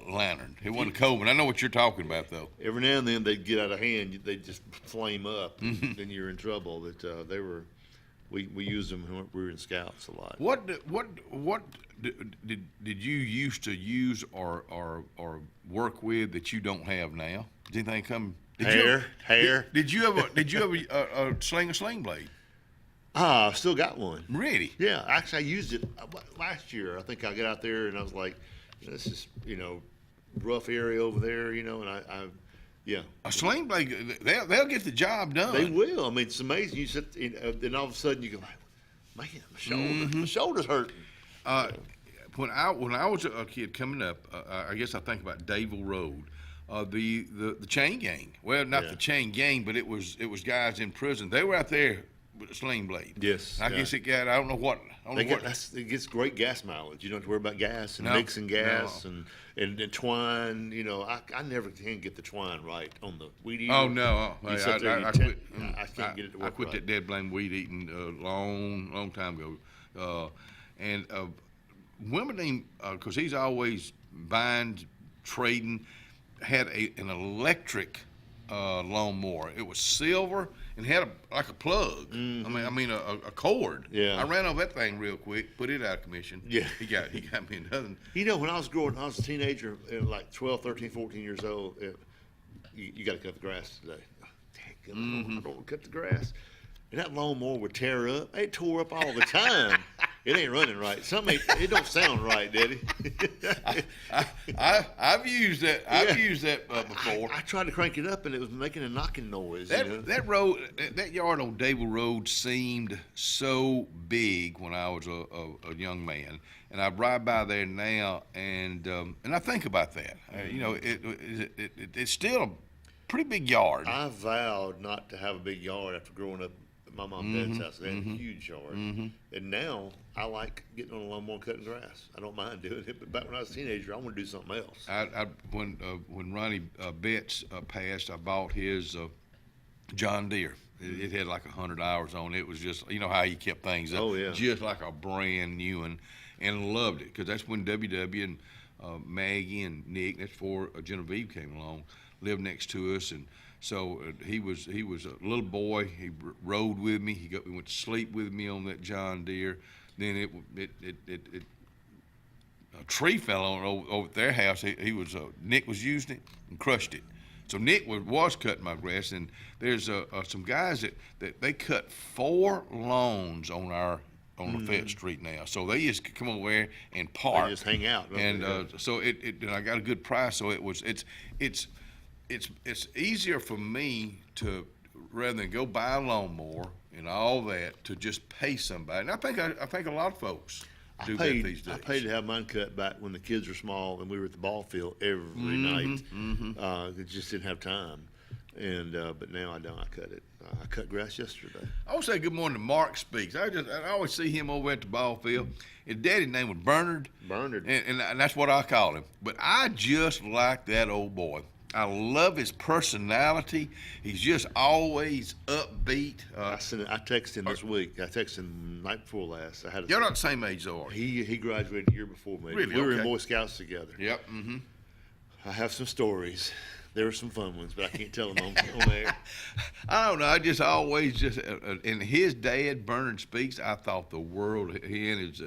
lantern. It wasn't a Coleman. I know what you're talking about, though. Every now and then they'd get out of hand. They'd just flame up, and then you're in trouble. That we used them when we were in scouts a lot. What did you used to use or work with that you don't have now? Did anything come? Hair. Did you ever sling a sling blade? I still got one. Really? Yeah. Actually, I used it last year. I think I got out there and I was like, this is, rough area over there, and yeah. A sling blade, they'll get the job done. They will. I mean, it's amazing. You sit, then all of a sudden you go, man, my shoulder's hurting. When I was a kid coming up, I guess I think about Davil Road. The chain gang. Well, not the chain gang, but it was guys in prison. They were out there with a sling blade. Yes. I guess it got, I don't know It gets great gas mileage. You don't have to worry about gas and mixing gas and twine. You know, I never can get the twine right on the weed eater. Oh no, I can't get it to work. I quit that dead blame weed eating a long time ago. And Wimbledon, because he's always buying, trading, had an electric lawnmower. It was silver and had like a plug. Mm-hmm. I mean a cord. Yeah. I ran over that thing real quick, put it out of commission. Yeah. He got me another. You know, when I was a teenager, like 12, 13, 14 years old, you got to cut the grass today. I don't want to cut the grass. And that lawnmower would tear up. It tore up all the time. It ain't running right. It don't sound right, Daddy. I've used that. I've used that before. I tried to crank it up, and it was making a knocking noise. That road, that yard on Dable Road seemed so big when I was a young man, and I ride by there now, and I think about that. You know, it's still a pretty big yard. I vowed not to have a big yard after growing up at my mom and dad's house. They had a huge yard, and now I like getting on a lawnmower and cutting grass. I don't mind doing it, but back when I was a teenager, I want to do something else. When Ronnie Betts passed, I bought his John Deere. It had like 100 hours on it. It was just, you know how he kept things up, just like a brand new one, and loved it because that's when WW and Maggie and Nick, that's before Genevieve came along, lived next to us, and so he was a little boy. He rode with me. He went to sleep with me on that John Deere. Then a tree fell on over at their house. Nick was using it and crushed it. So Nick was cutting my grass, and there's some guys that they cut 4 lawns on the Fayette Street now. So they just come over there and park. They just hang out. And so and I got a good price. So it's easier for me to, rather than go buy a lawnmower and all that, to just pay somebody. And I think a lot of folks do that these days. I paid to have mine cut back when the kids were small and we were at the ball field every night. It just didn't have time. And but now I don't. I cut it. I cut grass yesterday. I want to say good morning to Mark Speaks. I always see him over at the ball field. His daddy's name was Bernard. And that's what I call him. But I just like that old boy. I love his personality. He's just always upbeat. I texted him this week. I texted him night before last. You're not the same age, though, are you? He graduated a year before me. Really? We were in Boy Scouts together. Yep. I have some stories. There were some fun ones, but I can't tell them on there. I don't know. I just always and his dad, Bernard Speaks, I thought the world. He and his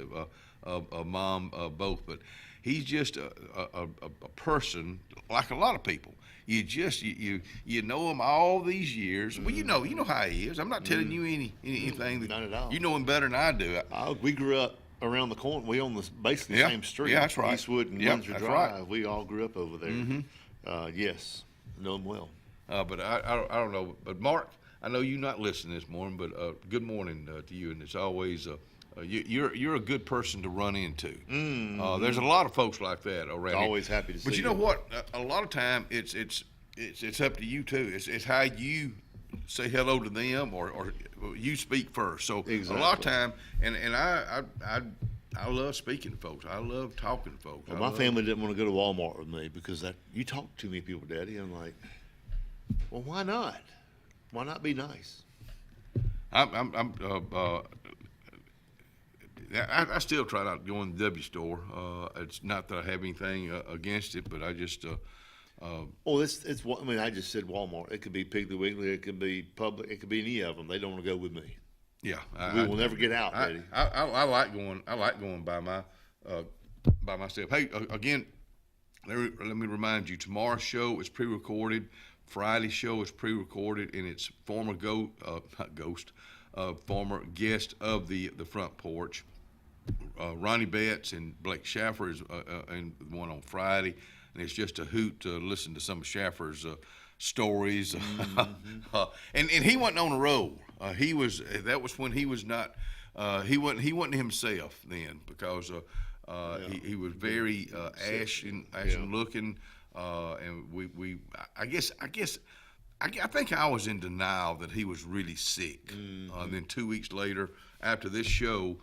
mom both, but he's just a person like a lot of people. You just you know him all these years. Well, you know how he is. I'm not telling you anything. Not at all. You know him better than I do. We grew up around the corner. We on basically the same street. Yeah, that's right. Eastwood and Windsor Drive. Right. We all grew up over there. Yes, know him well. But I don't know. But Mark, I know you're not listening this morning, but good morning to you. And it's always you're a good person to run into. There's a lot of folks like that around. Always happy to see. But you know what? A lot of time it's up to you too. It's how you say hello to them or you speak first. So a lot of time, and I love speaking to folks. I love talking to folks. Well, my family didn't want to go to Walmart with me because you talk to too many people, Daddy. I'm like, well, why not? Why not be nice? I still try not to go in the W store. It's not that I have anything against it, but I just. Well, it's. I mean, I just said Walmart. It could be Piggly Wiggly. It could be Public. It could be any of them. They don't want to go with me. Yeah, we will never get out, Daddy. I like going. I like going by myself. Hey, again, let me remind you. Tomorrow's show is pre-recorded. Friday's show is pre-recorded, and it's former former guest of the front porch. Ronnie Betts and Blake Schaffer is and the one on Friday, and it's just a hoot to listen to some of Schaffer's stories. And he wasn't on the road. That was when he was not. He wasn't himself then because he was very ashen looking, and I think I was in denial that he was really sick. Then 2 weeks later, after this show,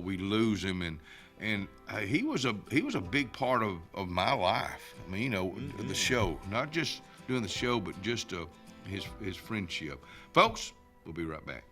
we lose him, and he was a big part of my life. I mean, you know, the show, not just doing the show, but just his friendship. Folks, we'll be right back.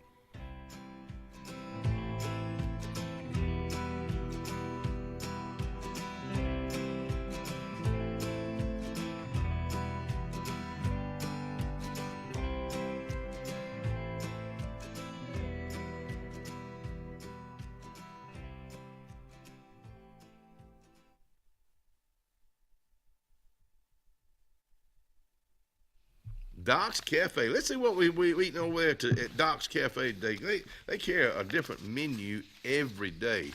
Doc's Cafe. Let's see what we eating over there at Doc's Cafe today. They carry a different menu every day.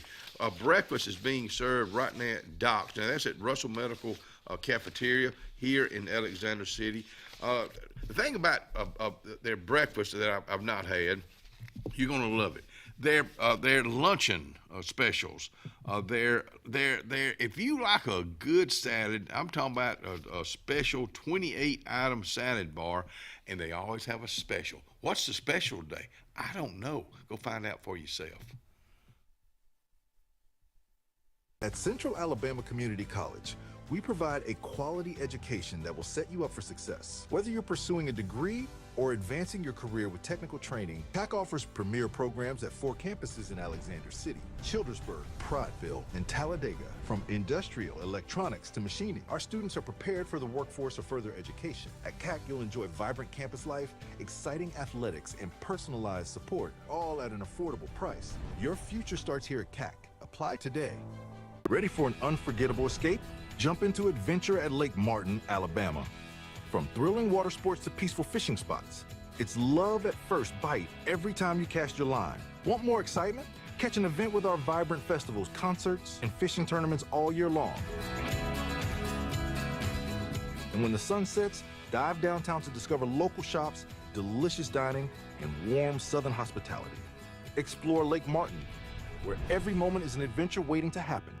Breakfast is being served right now at Doc's. Now, that's at Russell Medical Cafeteria here in Alexander City. The thing about their breakfast that I've not had, you're going to love it. Their luncheon specials. If you like a good salad, I'm talking about a special 28-item salad bar, and they always have a special. What's the special today? I don't know. Go find out for yourself. At Central Alabama Community College, we provide a quality education that will set you up for success. Whether you're pursuing a degree or advancing your career with technical training, CAC offers premier programs at 4 campuses in Alexander City, Childersburg, Prattville, and Talladega. From industrial, electronics to machining, our students are prepared for the workforce or further education. At CAC, you'll enjoy vibrant campus life, exciting athletics, and personalized support, all at an affordable price. Your future starts here at CAC. Apply today. Ready for an unforgettable escape? Jump into adventure at Lake Martin, Alabama. From thrilling water sports to peaceful fishing spots, it's love at first bite every time you cast your line. Want more excitement? Catch an event with our vibrant festivals, concerts, and fishing tournaments all year long. And when the sun sets, dive downtown to discover local shops, delicious dining, and warm southern hospitality. Explore Lake Martin, where every moment is an adventure waiting to happen.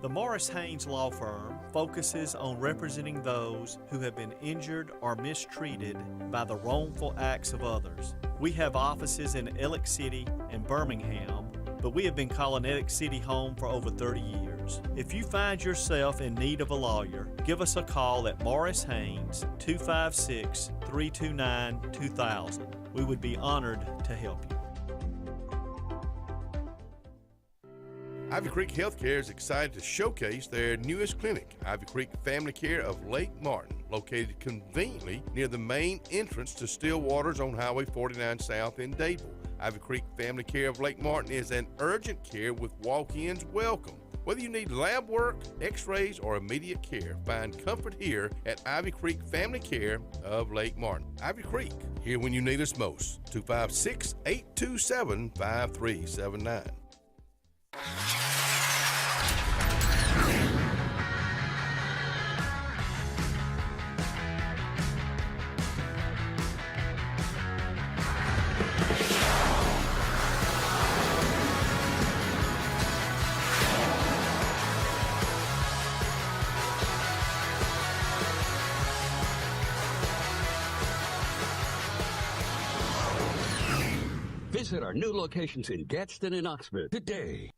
The Morris Haynes Law Firm focuses on representing those who have been injured or mistreated by the wrongful acts of others. We have offices in Ellick City and Birmingham, but we have been calling Ellick City home for over 30 years. If you find yourself in need of a lawyer, give us a call at Morris Haynes, 256-329-2000. We would be honored to help you. Ivy Creek Healthcare is excited to showcase their newest clinic, Ivy Creek Family Care of Lake Martin, located conveniently near the main entrance to Stillwater's on Highway 49 South in Dadeville. Ivy Creek Family Care of Lake Martin is an urgent care with walk-ins welcome. Whether you need lab work, x-rays, or immediate care, find comfort here at Ivy Creek Family Care of Lake Martin. Ivy Creek, here when you need us most. 256-827-5379. Visit our new locations in Gadsden and Oxford today.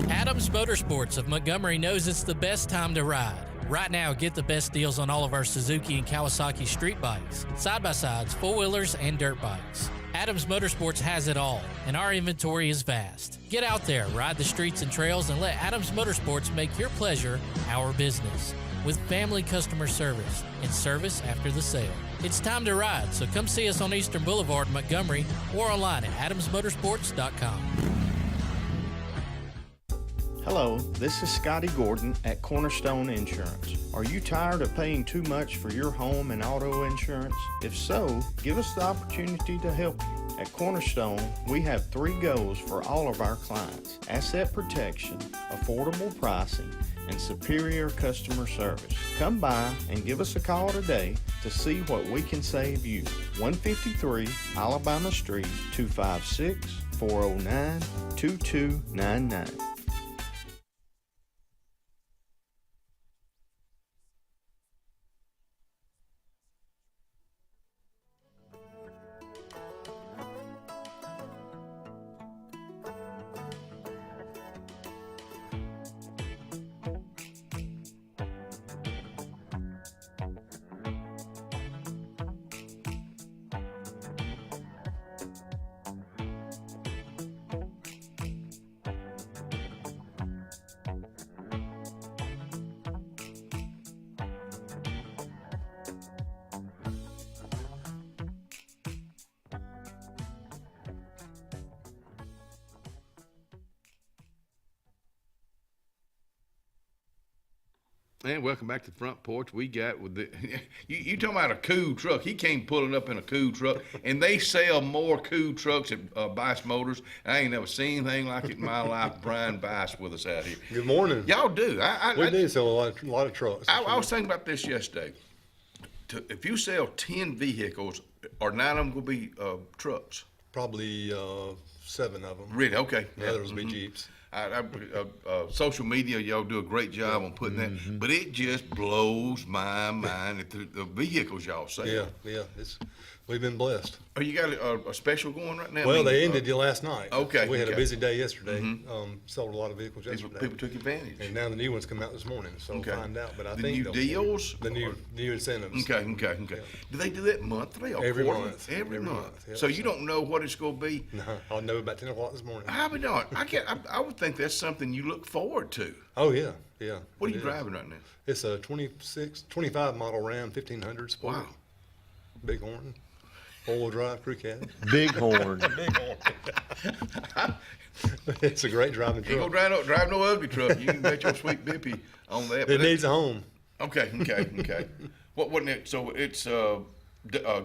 Adams Motorsports of Montgomery knows it's the best time to ride. Right now, get the best deals on all of our Suzuki and Kawasaki street bikes, side-by-sides, four-wheelers, and dirt bikes. Adams Motorsports has it all, and our inventory is vast. Get out there, ride the streets and trails, and let Adams Motorsports make your pleasure our business. With family customer service and service after the sale. It's time to ride, so come see us on Eastern Boulevard, Montgomery, or online at adamsmotorsports.com. Hello, this is Scotty Gordon at Cornerstone Insurance. Are you tired of paying too much for your home and auto insurance? If so, give us the opportunity to help you. At Cornerstone, we have 3 goals for all of our clients: asset protection, affordable pricing, and superior customer service. Come by and give us a call today to see what we can save you. 153 Alabama Street, 256-409-2299. And welcome back to the Front Porch. We got with the you talking about a cool truck. He came pulling up in a cool truck, and they sell more cool trucks at Bice Motors. I ain't never seen anything like it in my life. Brian Bice with us out here. Good morning. Y'all do. We do sell a lot of trucks. I was thinking about this yesterday. If you sell 10 vehicles, are 9 of them going to be trucks? Probably 7 of them. Really? Okay. The others will be Jeeps. Social media, y'all do a great job on putting that, but it just blows my mind at the vehicles y'all sell. Yeah, we've been blessed. Oh, you got a special going right now? Well, they ended last night. Okay. So we had a busy day yesterday. Sold a lot of vehicles People yesterday. took advantage. And now the new ones come out this morning, so we'll find out. But I The think new deals? the new incentives. Okay. Do they do that monthly or Every quarterly? month. Every month. Yep. So you don't know what it's going to be? No, I'll know about 10 o'clock this morning. I mean, no, I would think that's something you look forward to. Oh, yeah. What are you driving right now? It's a 25 model Ram 1500 Sport. Wow. Big horn. Four-wheel drive crew cab. Big horn. Big horn. It's a great driving truck. You ain't gonna drive no ugly truck. You can bet your sweet bippy on that. It needs a home. Okay. What wasn't it? So it's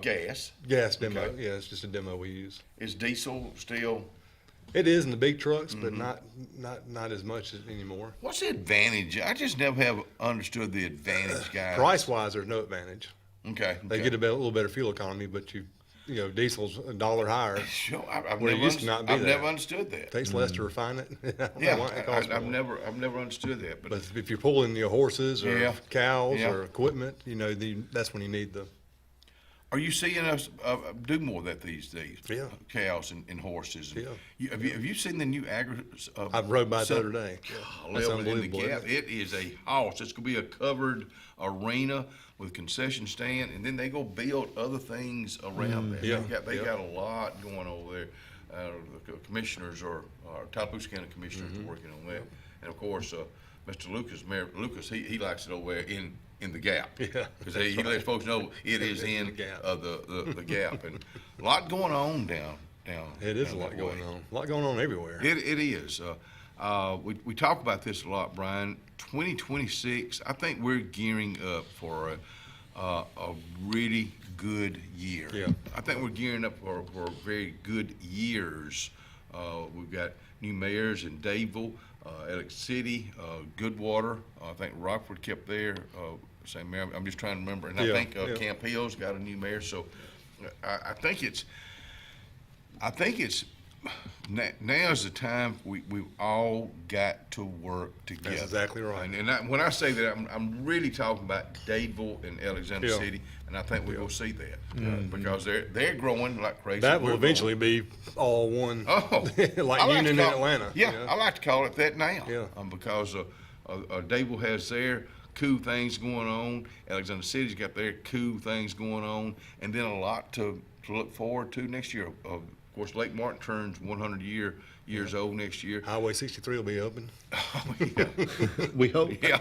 gas. Gas demo. Okay. Yeah, it's just a demo we use. Is diesel still? It is in the big trucks, but not as much anymore. What's the advantage? I just never have understood the advantage, guys. Price wise, there's no advantage. Okay. They get a little better fuel economy, but you know, diesel's $1 higher. Sure, I've never understood that. It takes less to refine it. I've never understood that. But if you're pulling your horses or cows or equipment, you know, that's when you need the. Are you seeing us do more of that these days? Yeah. Cows and horses. Yeah. Have you seen the new I rode by it the other day. That's unbelievable. It is a house. It's going to be a covered arena with concession stand, and then they go build other things around there. They got a lot going over there. The commissioners or Tallapoosa County commissioners are working on that, and of course, Mr. Lucas, Mayor Lucas, he likes it over there in the gap. Yeah, because he lets folks know it is in the gap, and a lot going on down. It is a lot going on. A lot going on everywhere. It is. We talk about this a lot, Brian. 2026, I think we're gearing up for a really good year. Yeah. I think we're gearing up for very good years. We've got new mayors in Dadeville, Alex City, Goodwater. I think Rockford kept their same mayor. I'm just trying to remember. And I think Camp Hill's got a new mayor. So I think it's now's the time we've all got to work together. That's exactly right. And when I say that, I'm really talking about Dadeville and Alexander Yeah. City, and I think we're going to see that because they're growing like crazy. That will eventually be all one, like Union and Atlanta. Yeah, you know? I like to call it that now. Yeah. Because Dadeville has their cool things going on. Alexander City's got their cool things going on, and then a lot to look forward to next year. Of course, Lake Martin turns 100 years old next year. Highway 63 will be open. Oh, yeah. We hope. Yeah.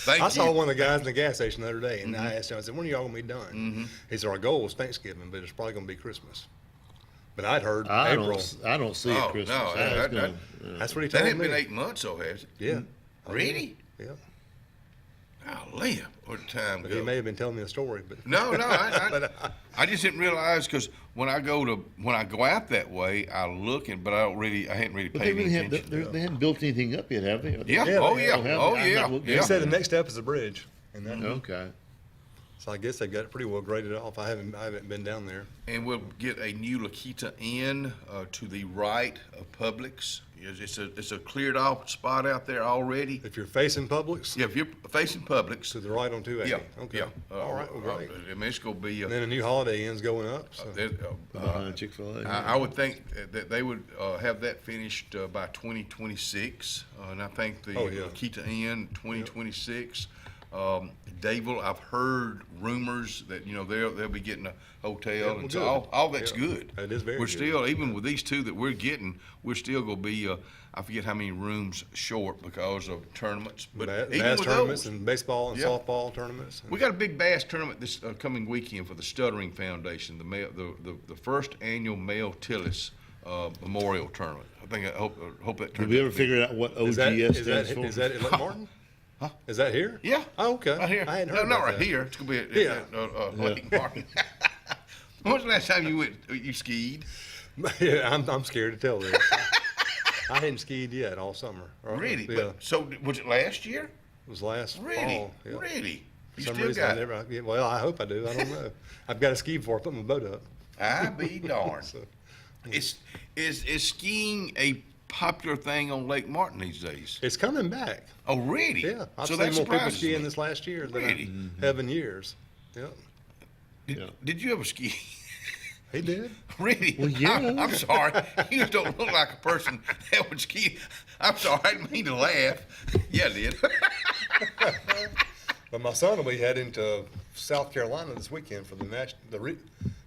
I saw one of the guys in the gas station the other day, and I asked him, I said, when are y'all going to be done? He said, our goal is Thanksgiving, but it's probably going to be Christmas. But I'd heard April. I don't see it Christmas. No, that's what he told me. That hasn't been 8 months, though, has it? Yeah. Really? Yeah. Golly, what time But go? he may have been telling me a story. But No, I just didn't realize because when I go out that way, I look but I hadn't really But paid they any really attention. they haven't built anything up yet, have they? Yeah. Oh yeah. He said the next step is a bridge. And that, Okay. So I guess they got it pretty well graded off. I haven't been down there. And we'll get a new Lakita Inn to the right of Publix. It's a cleared off spot out there already. If you're facing Publix? Yeah, if you're facing Publix. To the right on 280? Yeah. Okay. Yeah. All right, well, great. I mean, it's going to be. And then a new Holiday Inn's going up. So. Behind Chick-fil-A. I would think that they would have that finished by 2026. And I think the Lakita Inn, 2026. Dadeville, I've heard rumors that they'll be getting a hotel, and so all that's good. It is very We're good. still, even with these two that we're getting, we're still going to be. I forget how many rooms short because of tournaments. But even bass with tournaments those, and baseball and softball tournaments. we got a big bass tournament this coming weekend for the Stuttering Foundation, the first annual Mel Tillis Memorial Tournament. I hope that turns. Did we ever figure out what OGS stands for? Is that at Lake Martin? Huh? Is that here? Yeah. Oh, okay. Right here. I hadn't No, heard not about right that. here. It's gonna be at Yeah. Lake Martin. When was the last time you skied? Yeah, I'm scared to tell this. I hadn't skied yet all summer. Really? Yeah. But, so was it last year? It was last Really? fall. Yeah. Really? For You some still reason, got I never. Yeah, well, I hope I do. I don't know. I've got to ski before I put my boat up. I be darned. So, Is skiing a popular thing on Lake Martin these days? it's coming back. Oh, really? Yeah, I've so seen that more people surprises skiing me. this last year than Really? I have in years. Yeah. Did you ever ski? He did. Really? Well, yeah. I'm sorry. You just don't look like a person that would ski. I'm sorry. I didn't mean to laugh. Yeah, I did. But my son will be heading to South Carolina this weekend for the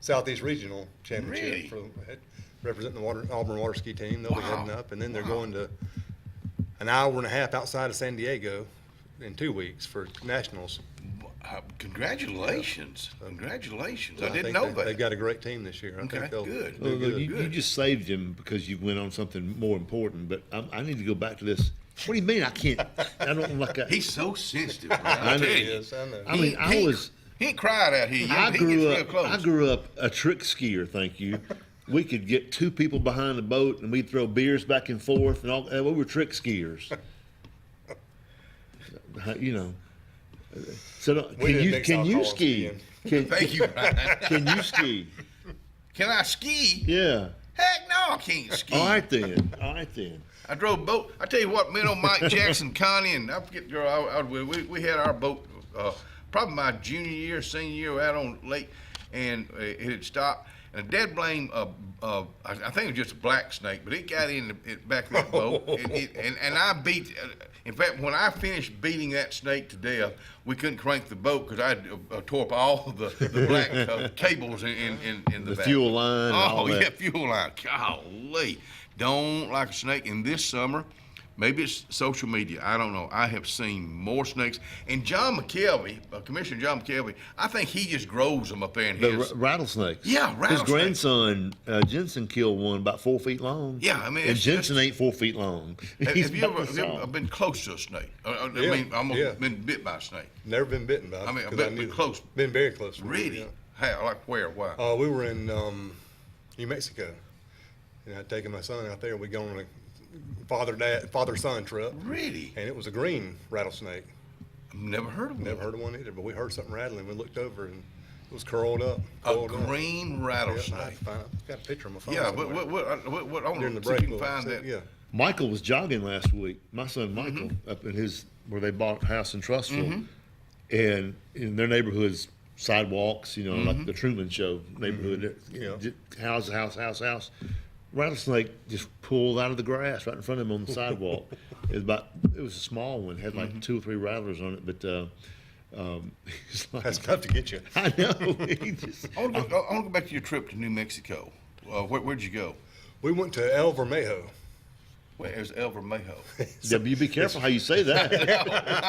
Southeast Regional Championship. Really? For representing the Auburn water ski team. They'll be heading up, and then they're going to an hour and a half outside of San Diego in 2 weeks for nationals. Congratulations. Congratulations. So I didn't think know that. They've got a great team this year. I Okay, think they'll good. do Well, good. you just saved him because you went on something more important. But I need to go back to this. What do you mean I can't? I don't like that. He's so sensitive. Bro. I I know. tell He you. is, I know. I mean, He ain't cried out here. I He gets real close. I grew up a trick skier. Thank you. We could get two people behind the boat and we'd throw beers back and forth, and all. We were trick skiers. You know. So We didn't mix can you alcohol ski? skiing. Thank you, Brian. Can you ski? Can I ski? Yeah. Heck no, I can't ski. All right then. I drove boat. I tell you what, me and old Mike Jackson, Connie, and I forget, we had our boat probably my junior year, senior year, out on lake, and it had stopped. And a dead blame, I think it was just a black snake, but it got in the back of that boat, and I beat. In fact, when I finished beating that snake to death, we couldn't crank the boat because I tore up all of the black cables in the back. fuel line. And all Oh, that. yeah, fuel line. Golly. Don't like a snake. And this summer, maybe it's social media. I don't know. I have seen more snakes. And John McKelvey, Commissioner John McKelvey, I think he just grows them up there in his. The rattlesnakes. Yeah, His rattlesnakes. grandson Jensen killed one about 4 feet long. Yeah, I mean, and it's Jensen ain't 4 feet long. He's Have you about this ever tall. been close to a snake? I Yeah, mean, almost yeah. been bit by a snake. Never been bitten by. I mean, because been knew- close. Been very close. to it, Really? yeah. How? Like where? Why? We were in New Mexico, and I'd taken my son out there. We go on a father-son trip. Really? And it was a green rattlesnake. I've never heard of one. Never heard of one either. But we heard something rattling. We looked over and it was curled up. A curled up. green rattlesnake. Yeah, I've got a picture on my phone. Yeah, somewhere. what I During want the to see if break, you can find that. Yeah. Michael was jogging last week. My son Michael Mm-hmm. up in his where they bought a house in Trussville, and in their neighborhood's sidewalks, you know, Mm-hmm. like the Truman Show neighborhood. House. Rattlesnake just pulled out of the grass right in front of him on the sidewalk. It was a small one, had like 2 or 3 rattlers on it, but it's like, That's tough to get you. I know. He just, I want to go back to your trip to New Mexico. Where'd you go? We went to El Vermejo. Where's El Vermejo? you be careful how you say that.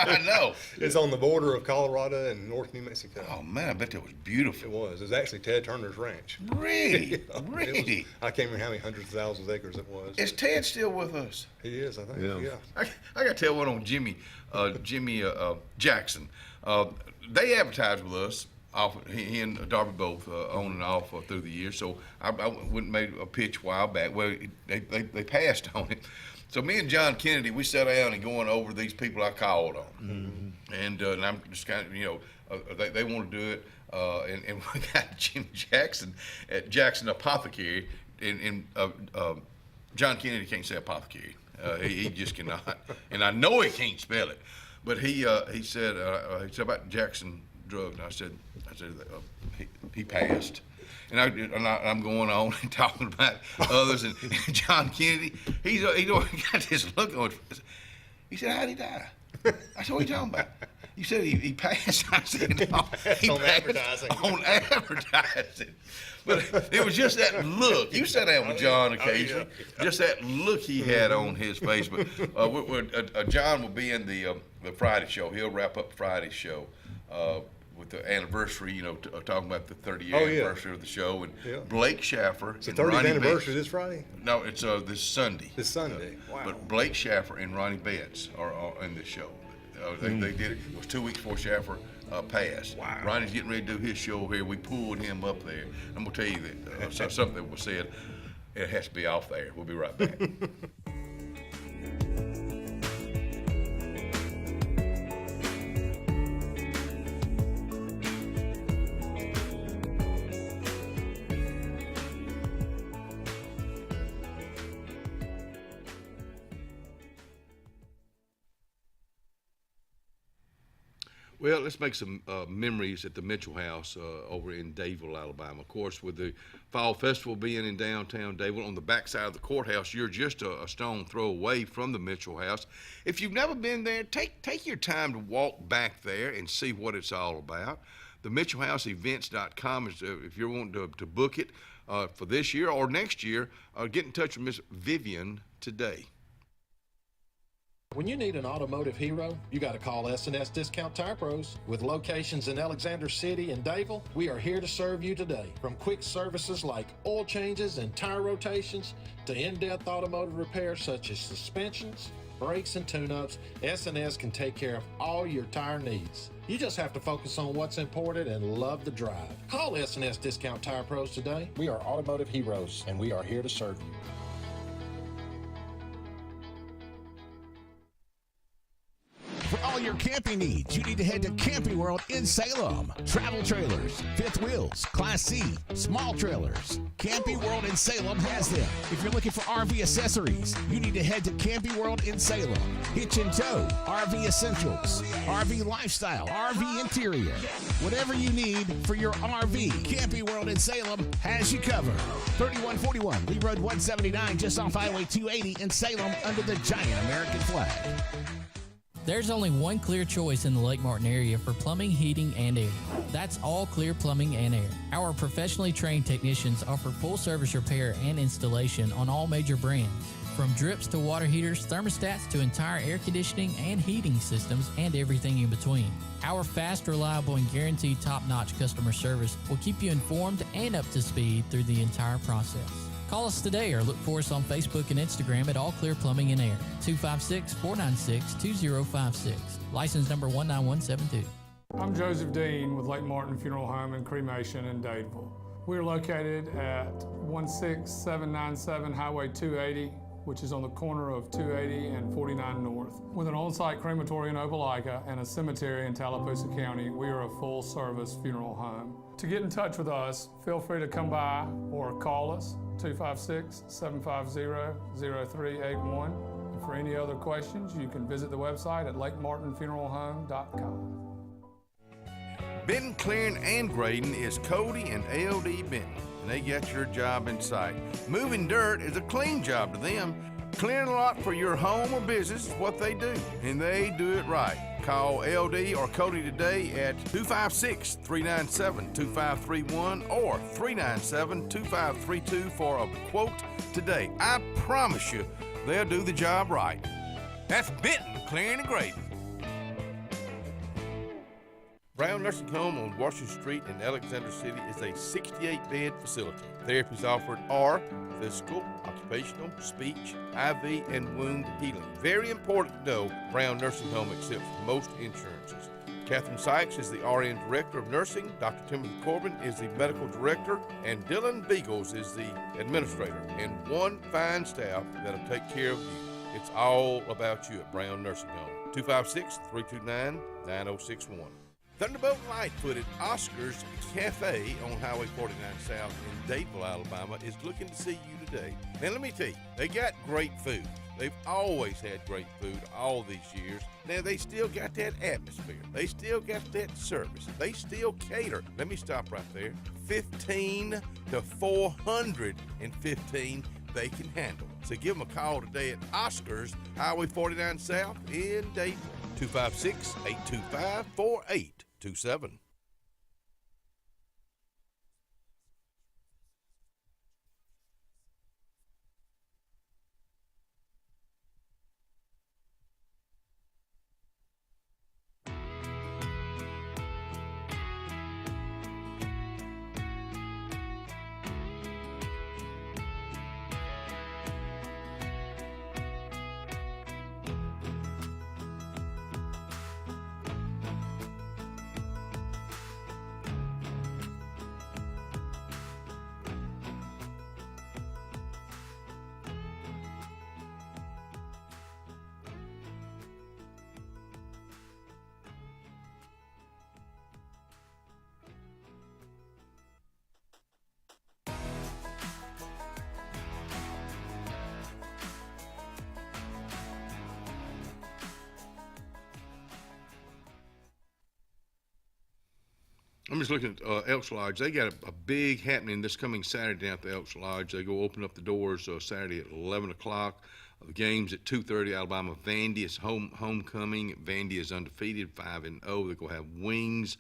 I know. It's on the border of Colorado and North New Mexico. Oh man, I bet that was beautiful. It was. It was actually Ted Turner's ranch. Really? Yeah, Really? I can't remember how many hundreds of thousands of acres it was. Is Ted still with us? He is, I think. Yeah. Yeah. I got to tell one on Jimmy Jackson. They advertised with us. He and Darby both on and off through the years. So I went and made a pitch a while back. Well, they passed on it. So me and John Kennedy, we sat down and going over these people I called on. And I'm just kind of, they want to do it. And we got Jim Jackson at Jackson Apothecary. And John Kennedy can't say apothecary. He just cannot. And I know he can't spell it. But he said about Jackson Drug, and I said he passed, and I'm going on and talking about others, and John Kennedy, he's already got this look on his face. He said, "How'd he die?" I said, "What are you talking about?" You said he passed. I said, "No, he On passed advertising. on advertising." But it was just that look. You sat down with John occasionally. Just that look he had on his face. But John will be in the Friday show. He'll wrap up Friday's show with the anniversary. Talking about the 30-year anniversary of the show. And Blake Schaffer. It's the and 30th Ronnie anniversary Betts. this Friday? No, it's this Sunday. This Sunday. Wow. But Blake Schaffer and Ronnie Betts are in this show. They did it. It was 2 weeks before Shaffer passed. Wow. Ronnie's getting ready to do his show here. We pulled him up there. I'm gonna tell you that something that was said. It has to be off there. We'll be right back. Well, let's make some memories at the Mitchell House over in Dadeville, Alabama. Of course, with the Fall Festival being in downtown Dadeville on the backside of the courthouse, you're just a stone throw away from the Mitchell House. If you've never been there, take your time to walk back there and see what it's all about. The MitchellHouseEvents.com is if you're wanting to book it for this year or next year, get in touch with Miss Vivian today. When you need an automotive hero, you got to call S&S Discount Tire Pros. With locations in Alexander City and Dadeville, we are here to serve you today. From quick services like oil changes and tire rotations to in-depth automotive repairs such as suspensions, brakes, and tune-ups, S&S can take care of all your tire needs. You just have to focus on what's important and love the drive. Call S&S Discount Tire Pros today. We are automotive heroes, and we are here to serve you. For all your camping needs, you need to head to Camping World in Salem. Travel trailers, fifth wheels, Class C, small trailers. Camping World in Salem has them. If you're looking for RV accessories, you need to head to Camping World in Salem. Hitch and tow, RV essentials, RV lifestyle, RV interior. Whatever you need for your RV, Camping World in Salem has you covered. 3141 Lee Road 179, just off Highway 280 in Salem under the giant American flag. There's only one clear choice in the Lake Martin area for plumbing, heating, and air. That's All Clear Plumbing and Air. Our professionally trained technicians offer full service repair and installation on all major brands. From drips to water heaters, thermostats to entire air conditioning and heating systems, and everything in between. Our fast, reliable, and guaranteed top-notch customer service will keep you informed and up to speed through the entire process. Call us today or look for us on Facebook and Instagram at All Clear Plumbing and Air, 256-496-2056. License number 19172. I'm Joseph Dean with Lake Martin Funeral Home and Cremation in Dadeville. We're located at 16797 Highway 280, which is on the corner of 280 and 49 North. With an on-site crematory in Opelika and a cemetery in Tallapoosa County, we are a full-service funeral home. To get in touch with us, feel free to come by or call us, 256-750-0381. And for any other questions, you can visit the website at lakemartinfuneralhome.com. Benton, clearing, and grading is Cody and LD Benton, and they got your job in sight. Moving dirt is a clean job to them. Clearing a lot for your home or business is what they do, and they do it right. Call LD or Cody today at 256-397-2531 or 397-2532 for a quote today. I promise you, they'll do the job right. That's Benton, clearing and grading. Brown Nursing Home on Washington Street in Alexander City is a 68-bed facility. Therapies offered are physical, occupational, speech, IV, and wound healing. Very important to know, Brown Nursing Home accepts most insurances. Catherine Sykes is the RN Director of Nursing, Dr. Timothy Corbin is the Medical Director, and Dylan Beagles is the Administrator, and one fine staff that'll take care of you. It's all about you at Brown Nursing Home. 256-329-9061. Thunderbolt Lightfoot at Oscar's Cafe on Highway 49 South in Dadeville, Alabama is looking to see you today. Now let me tell you, they got great food. They've always had great food all these years. Now they still got that atmosphere. They still got that service. They still cater. Let me stop right there. 15 to 415 they can handle. So give them a call today at Oscar's Highway 49 South in Dadeville. 256-825-4827. I'm just looking at Elks Lodge. They got a big happening this coming Saturday down at the Elks Lodge. They go open up the doors Saturday at 11 o'clock. The game's at 2:30. Alabama Vandy is homecoming. Vandy is undefeated, 5-0. They're going to have wings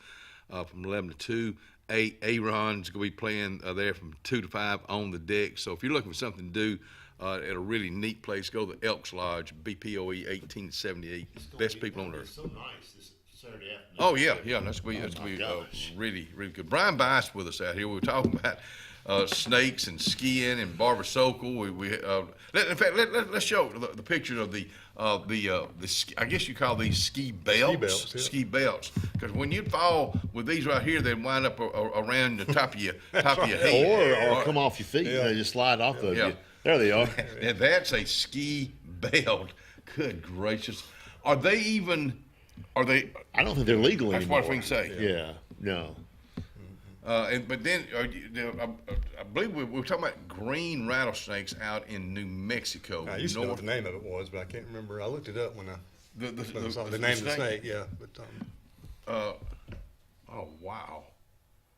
from 11 to 2. Aaron's going to be playing there from 2 to 5 on the deck. So if you're looking for something to do at a really neat place, go to the Elks Lodge, BPOE 1878. Best people on earth. It's so nice this Saturday afternoon. Oh, yeah, that's going to be really, really good. Brian Bice with us out here. We were talking about snakes and skiing and barber socal. Let's show the picture of the I guess you call these ski belts. Ski belts. Because when you fall with these right here, they wind up around the top of your head, or come off your feet. Yeah. They just slide off of you. There they are. And that's a ski belt. Good gracious. Are they? I don't think they're legal anymore. That's what we can say. Yeah. No. But then I believe we were talking about green rattlesnakes out in New Mexico. I used to know what the name of it was, but I can't remember. I looked it up when I saw the name of the snake. Yeah, but oh wow,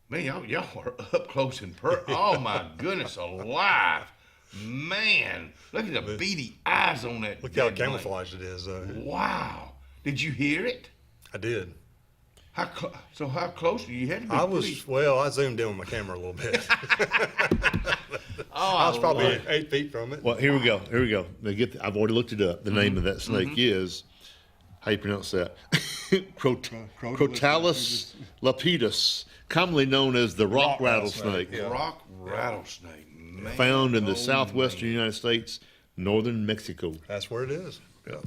man, y'all are up close and oh my goodness, alive, man! Look at the beady eyes on that. Look how camouflaged it is. Wow, did you hear it? I did. How close you had to be? I zoomed in with my camera a little bit. I was probably 8 feet from it. Well, here we go. I've already looked it up. The name of that snake is, how you pronounce that? Crotalus lepidus, commonly known as the rock rattlesnake. Rock rattlesnake, man. Found in the southwestern United States, northern Mexico. That's where it is. Yeah.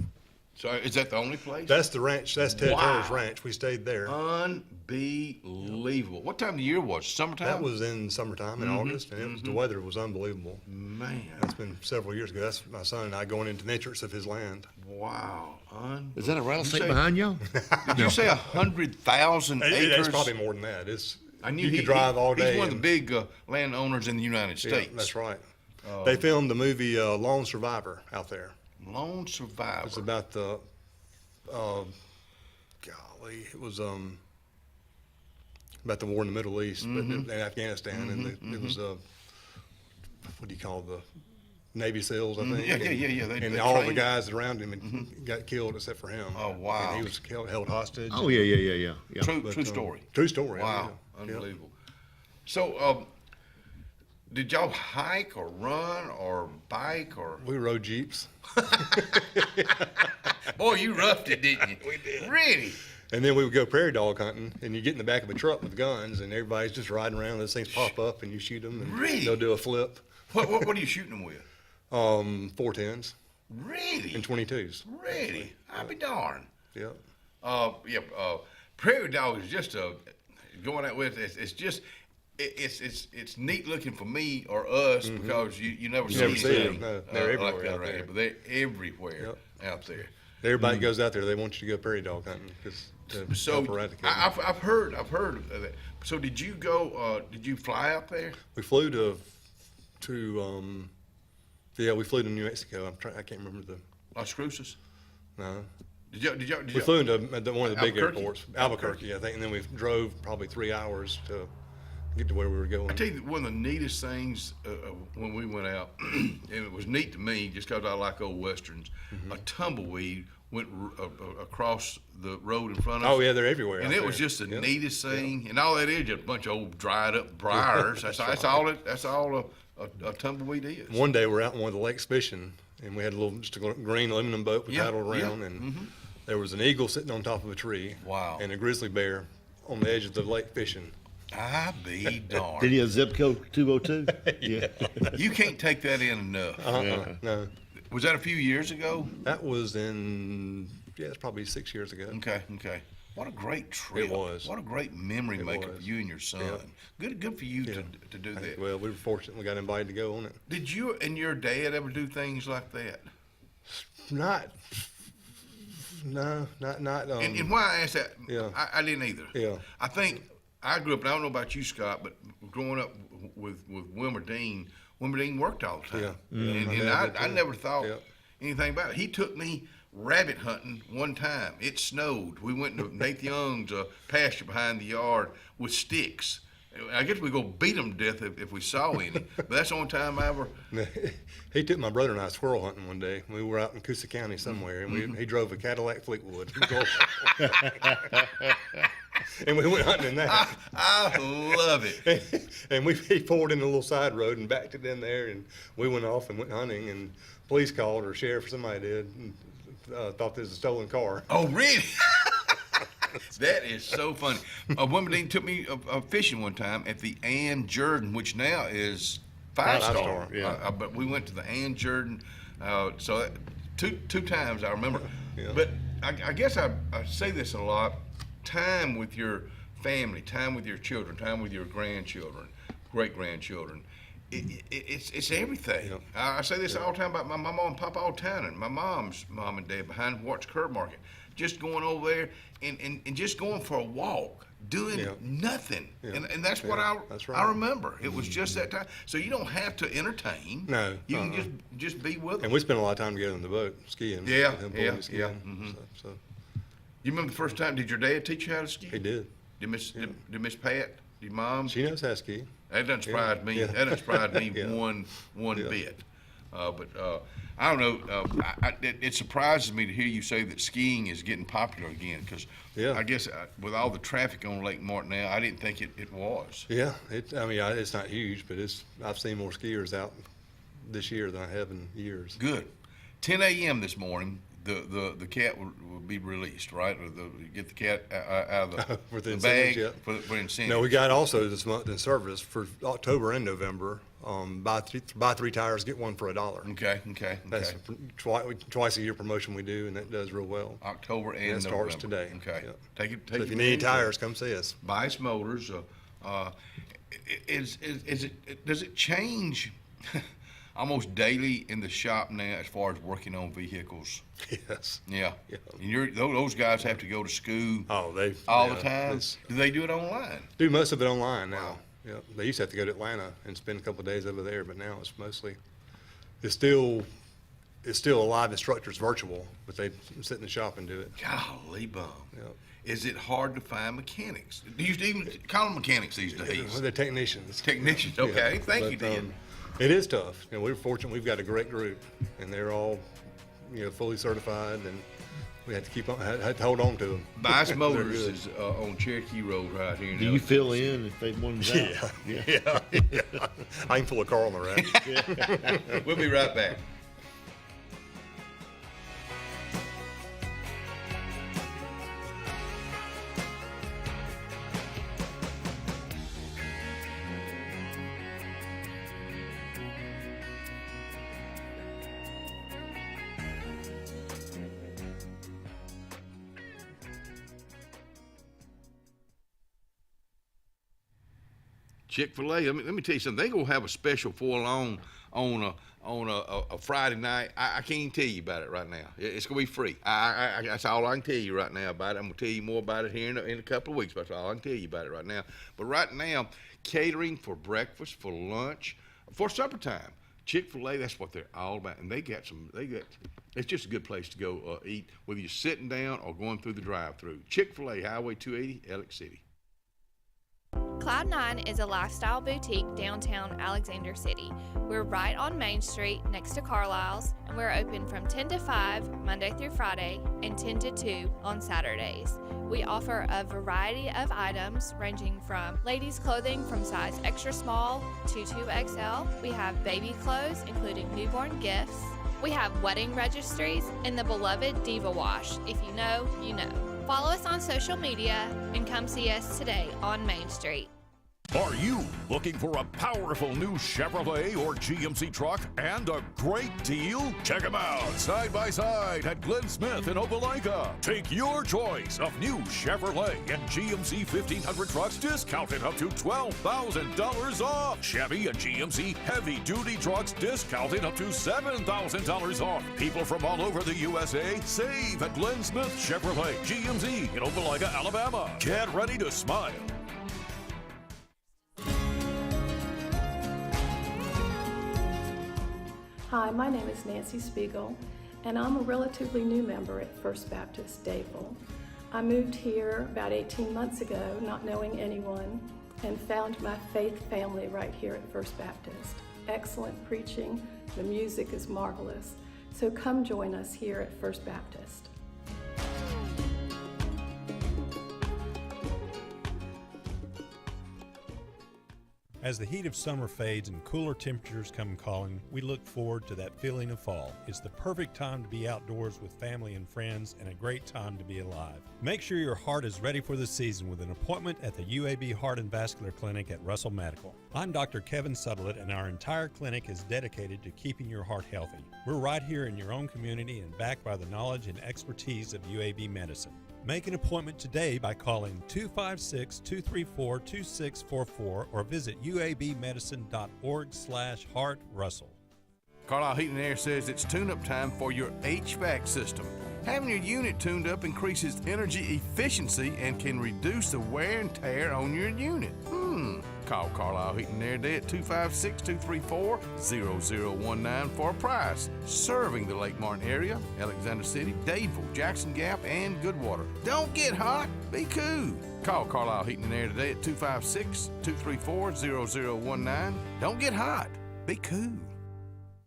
So is that the only place? That's the ranch. That's Ted Turner's ranch. We stayed there. Unbelievable. What time of the year was it? Summertime? That was in summertime in August, and the weather was unbelievable. Man. That's been several years ago. That's my son and I going into the entrance of his land. Wow. Is that a rattlesnake behind y'all? Did you say 100,000 acres? It's probably more than that. I knew you could drive all day. He's one of the big landowners in the United States. Yeah, that's right. They filmed the movie Lone Survivor out there. Lone Survivor. It's about the, it was about the war in the Middle East, but in Afghanistan, and it was what do you call the Navy SEALs, I think. Yeah. And all the guys around him got killed except for him. Oh wow! And he was held hostage. Oh yeah. True story. True story. Wow, unbelievable. So. Did y'all hike or run or bike or? We rode Jeeps. Boy, you roughed it, didn't you? We did. Really? And then we would go prairie dog hunting, and you get in the back of a truck with guns, and everybody's just riding around. Those things pop up, and you shoot them, and really? They'll do a flip. What are you shooting them with? 410s. Really? And 22s. Really? I'll be darned. Yeah. Prairie dog is just going out with it's just. It's neat looking for me or us because you never see them. No, they're everywhere like out there. But they're everywhere out there. Everybody goes out there. They want you to go prairie dog hunting So I've heard of that. So did you go? Did you fly out there? We flew to we flew to New Mexico. I can't remember the Las Cruces. No. Did you? We flew into one of the big airports, Albuquerque, I think, and then we drove probably 3 hours to get to where we were going. I tell you, one of the neatest things when we went out, and it was neat to me just because I like old westerns. A tumbleweed went across the road in front of us. Oh yeah, they're everywhere. And it was just the neatest thing. And all that is just a bunch of old dried up briars. That's all a tumbleweed is. One day we're out in one of the lakes fishing, and we had just a green aluminum boat we paddled around, and there was an eagle sitting on top of a tree. Wow. And a grizzly bear on the edge of the lake fishing. I be darned. Did he have zip code 202? Yeah. You can't take that in enough. No. Was that a few years ago? That was it's probably 6 years ago. Okay. What a great trip. It was. What a great memory maker for you and your son. Yeah. Good for you to do that. Well, we were fortunate we got invited to go on it. Did you and your dad ever do things like that? Not. And why I asked that, I didn't either. Yeah. I think I grew up, and I don't know about you, Scott, but growing up with Wilmer Dean worked all the time. Yeah. And I never thought, anything about it. He took me rabbit hunting one time. It snowed. We went to Nate Young's pasture behind the yard with sticks. I guess we go beat them to death if we saw any. But that's the only time I ever. He took my brother and I squirrel hunting one day. We were out in Coosa County somewhere, and he drove a Cadillac Fleetwood. And we went hunting in that. I love it. And he pulled in a little side road and backed it in there, and we went off and went hunting, and police called, or sheriff or somebody did, and thought this was a stolen car. Oh, really? That is so funny. A woman took me fishing one time at the Ann Jordan, which now is 5-star. Yeah. But we went to the Ann Jordan. So two times I remember. Yeah. But I guess I say this a lot. Time with your family, time with your children, time with your grandchildren, great-grandchildren. It's everything. Yeah. I say this all the time about my mom and papa all the time, and my mom's mom and dad behind Porch Curb Market. Just going over there and just going for a walk, doing nothing. Yeah. And that's what I remember. It was just that time. So you don't have to entertain. No. You can just be with them. And we spent a lot of time together on the boat, skiing. Yeah. Mm-hmm. So. You remember the first time, did your dad teach you how to ski? He did. Did Miss Pat, your mom? She knows how to ski. That doesn't surprise me. That doesn't surprise me one bit. But I don't know. It surprises me to hear you say that skiing is getting popular again, because I guess with all the traffic on Lake Martin now, I didn't think it was. Yeah, it's not huge, but I've seen more skiers out this year than I have in years. Good. 10 a.m. this morning, the cat will be released, right? Or get the cat out of the bag for incentive. No, we got also this month in service for October and November. Buy three tires, get one for $1. Okay. That's twice a year promotion we do, and that does real well. October and it starts November. today. Okay. Yep. Take it. So if you need tires, come see us. Bice Motors. Does it change almost daily in the shop now as far as working on vehicles? Yes. Yeah. And those guys have to go to school all the time. Do they do it online? Do most of it online now. Wow. Yeah. They used to have to go to Atlanta and spend a couple of days over there, but now it's still a live instructors virtual, but they sit in the shop and do it. Golly bum. Yep. Is it hard to find mechanics? Do you even call them mechanics these days? Well, they're technicians. Technicians, okay. Yeah. Thank you, Dan. It is tough. We're fortunate we've got a great group, and they're all, fully certified, and we had to hold on to them. Bice Motors is on Cherokee Road right here. Do you fill in if they want to? Yeah. I can pull a car on the rack. We'll be right back. Chick-fil-A, let me tell you something. They're going to have a special for long on a Friday night. I can't even tell you about it right now. It's going to be free. That's all I can tell you right now about it. I'm going to tell you more about it here in a couple of weeks. That's all I can tell you about it right now. But right now, catering for breakfast, for lunch, for supper time. Chick-fil-A, that's what they're all about. And it's just a good place to go eat, whether you're sitting down or going through the drive-thru. Chick-fil-A, Highway 280, Alex City. Cloud9 is a lifestyle boutique downtown Alexander City. We're right on Main Street next to Carlisle's, and we're open from 10 to 5 Monday through Friday and 10 to 2 on Saturdays. We offer a variety of items ranging from ladies' clothing from size extra small to 2XL. We have baby clothes, including newborn gifts. We have wedding registries and the beloved Diva Wash. If you know, you know. Follow us on social media and come see us today on Main Street. Are you looking for a powerful new Chevrolet or GMC truck and a great deal? Check them out side by side at Glenn Smith in Opelika. Take your choice of new Chevrolet and GMC 1500 trucks discounted up to $12,000 off. Chevy and GMC heavy-duty trucks discounted up to $7,000 off. People from all over the USA save at Glenn Smith Chevrolet GMC in Opelika, Alabama. Get ready to smile. Hi, my name is Nancy Spiegel, and I'm a relatively new member at First Baptist Dadeville. I moved here about 18 months ago, not knowing anyone, and found my faith family right here at First Baptist. Excellent preaching, the music is marvelous, so come join us here at First Baptist. As the heat of summer fades and cooler temperatures come calling, we look forward to that feeling of fall. It's the perfect time to be outdoors with family and friends and a great time to be alive. Make sure your heart is ready for the season with an appointment at the UAB Heart and Vascular Clinic at Russell Medical. I'm Dr. Kevin Sutherland, and our entire clinic is dedicated to keeping your heart healthy. We're right here in your own community and backed by the knowledge and expertise of UAB Medicine. Make an appointment today by calling 256-234-2644 or visit uabmedicine.org/heartrussell. Carlisle Heating and Air says it's tune-up time for your HVAC system. Having your unit tuned up increases energy efficiency and can reduce the wear and tear on your unit. Call Carlisle Heating and Air today at 256-234-0019 for a price. Serving the Lake Martin area, Alexander City, Dadeville, Jackson Gap, and Goodwater. Don't get hot, be cool. Call Carlisle Heating and Air today at 256-234-0019. Don't get hot, be cool.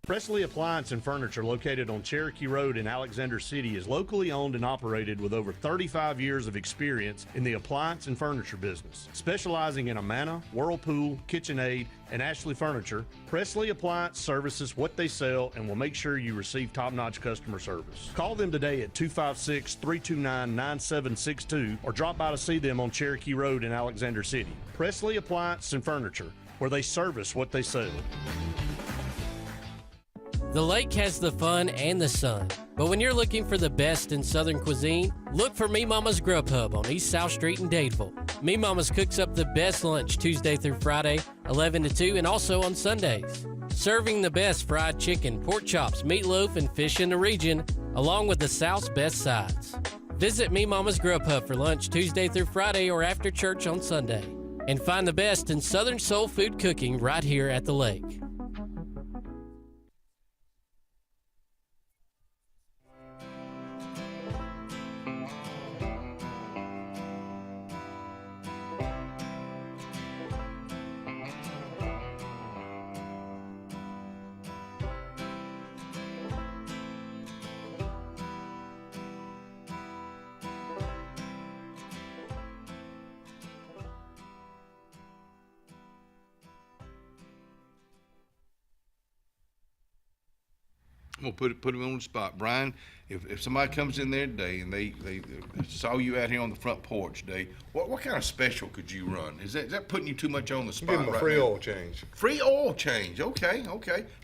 Presley Appliance and Furniture, located on Cherokee Road in Alexander City, is locally owned and operated with over 35 years of experience in the appliance and furniture business. Specializing in Amana, Whirlpool, KitchenAid, and Ashley Furniture, Presley Appliance services what they sell and will make sure you receive top-notch customer service. Call them today at 256-329-9762 or drop by to see them on Cherokee Road in Alexander City. Presley Appliance and Furniture, where they service what they sell. The lake has the fun and the sun, but when you're looking for the best in Southern cuisine, look for Me Mama's Grub Hub on East South Street in Dadeville. Me Mama's cooks up the best lunch Tuesday through Friday, 11 to 2, and also on Sundays. Serving the best fried chicken, pork chops, meatloaf, and fish in the region, along with the South's best sides. Visit Me Mama's Grub Hub for lunch Tuesday through Friday or after church on Sunday. And find the best in Southern soul food cooking right here at the lake. I'm gonna put him on the spot, Brian. If somebody comes in there today and they saw you out here on the front porch today, what kind of special could you run? Is that putting you too much on the spot? Give them a free oil change. Free oil change. Okay.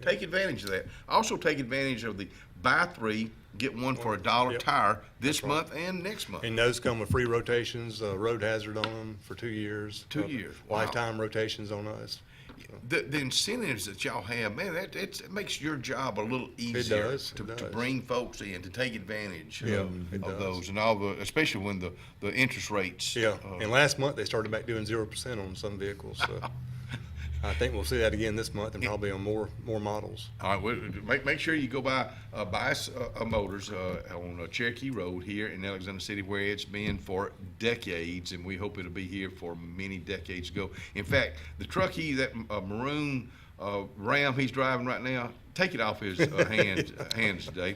Take advantage of that. Also take advantage of the buy three, get one for $1 tire this month and next month. And those come with free rotations, road hazard on them for 2 years. 2 years. Wow. Lifetime rotations on us. The incentives that y'all have, man, it makes your job a little easier to bring folks in, to take advantage of those, and especially when the interest rates. And last month they started back doing 0% on some vehicles. So I think we'll see that again this month and probably on more models. All right, make sure you go by Bias Motors on Cherokee Road here in Alexander City, where it's been for decades, and we hope it'll be here for many decades to go. In fact, the truck that maroon Ram he's driving right now, take it off his hands today.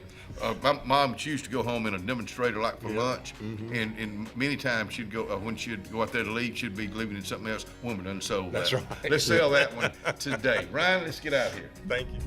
My mom used to go home in a demonstrator like for lunch, and many times she'd go when she'd go out there to leave, she'd be leaving in something else. Woman done sold that. That's right. Let's sell that one today. Ryan, let's get out of here. Thank you.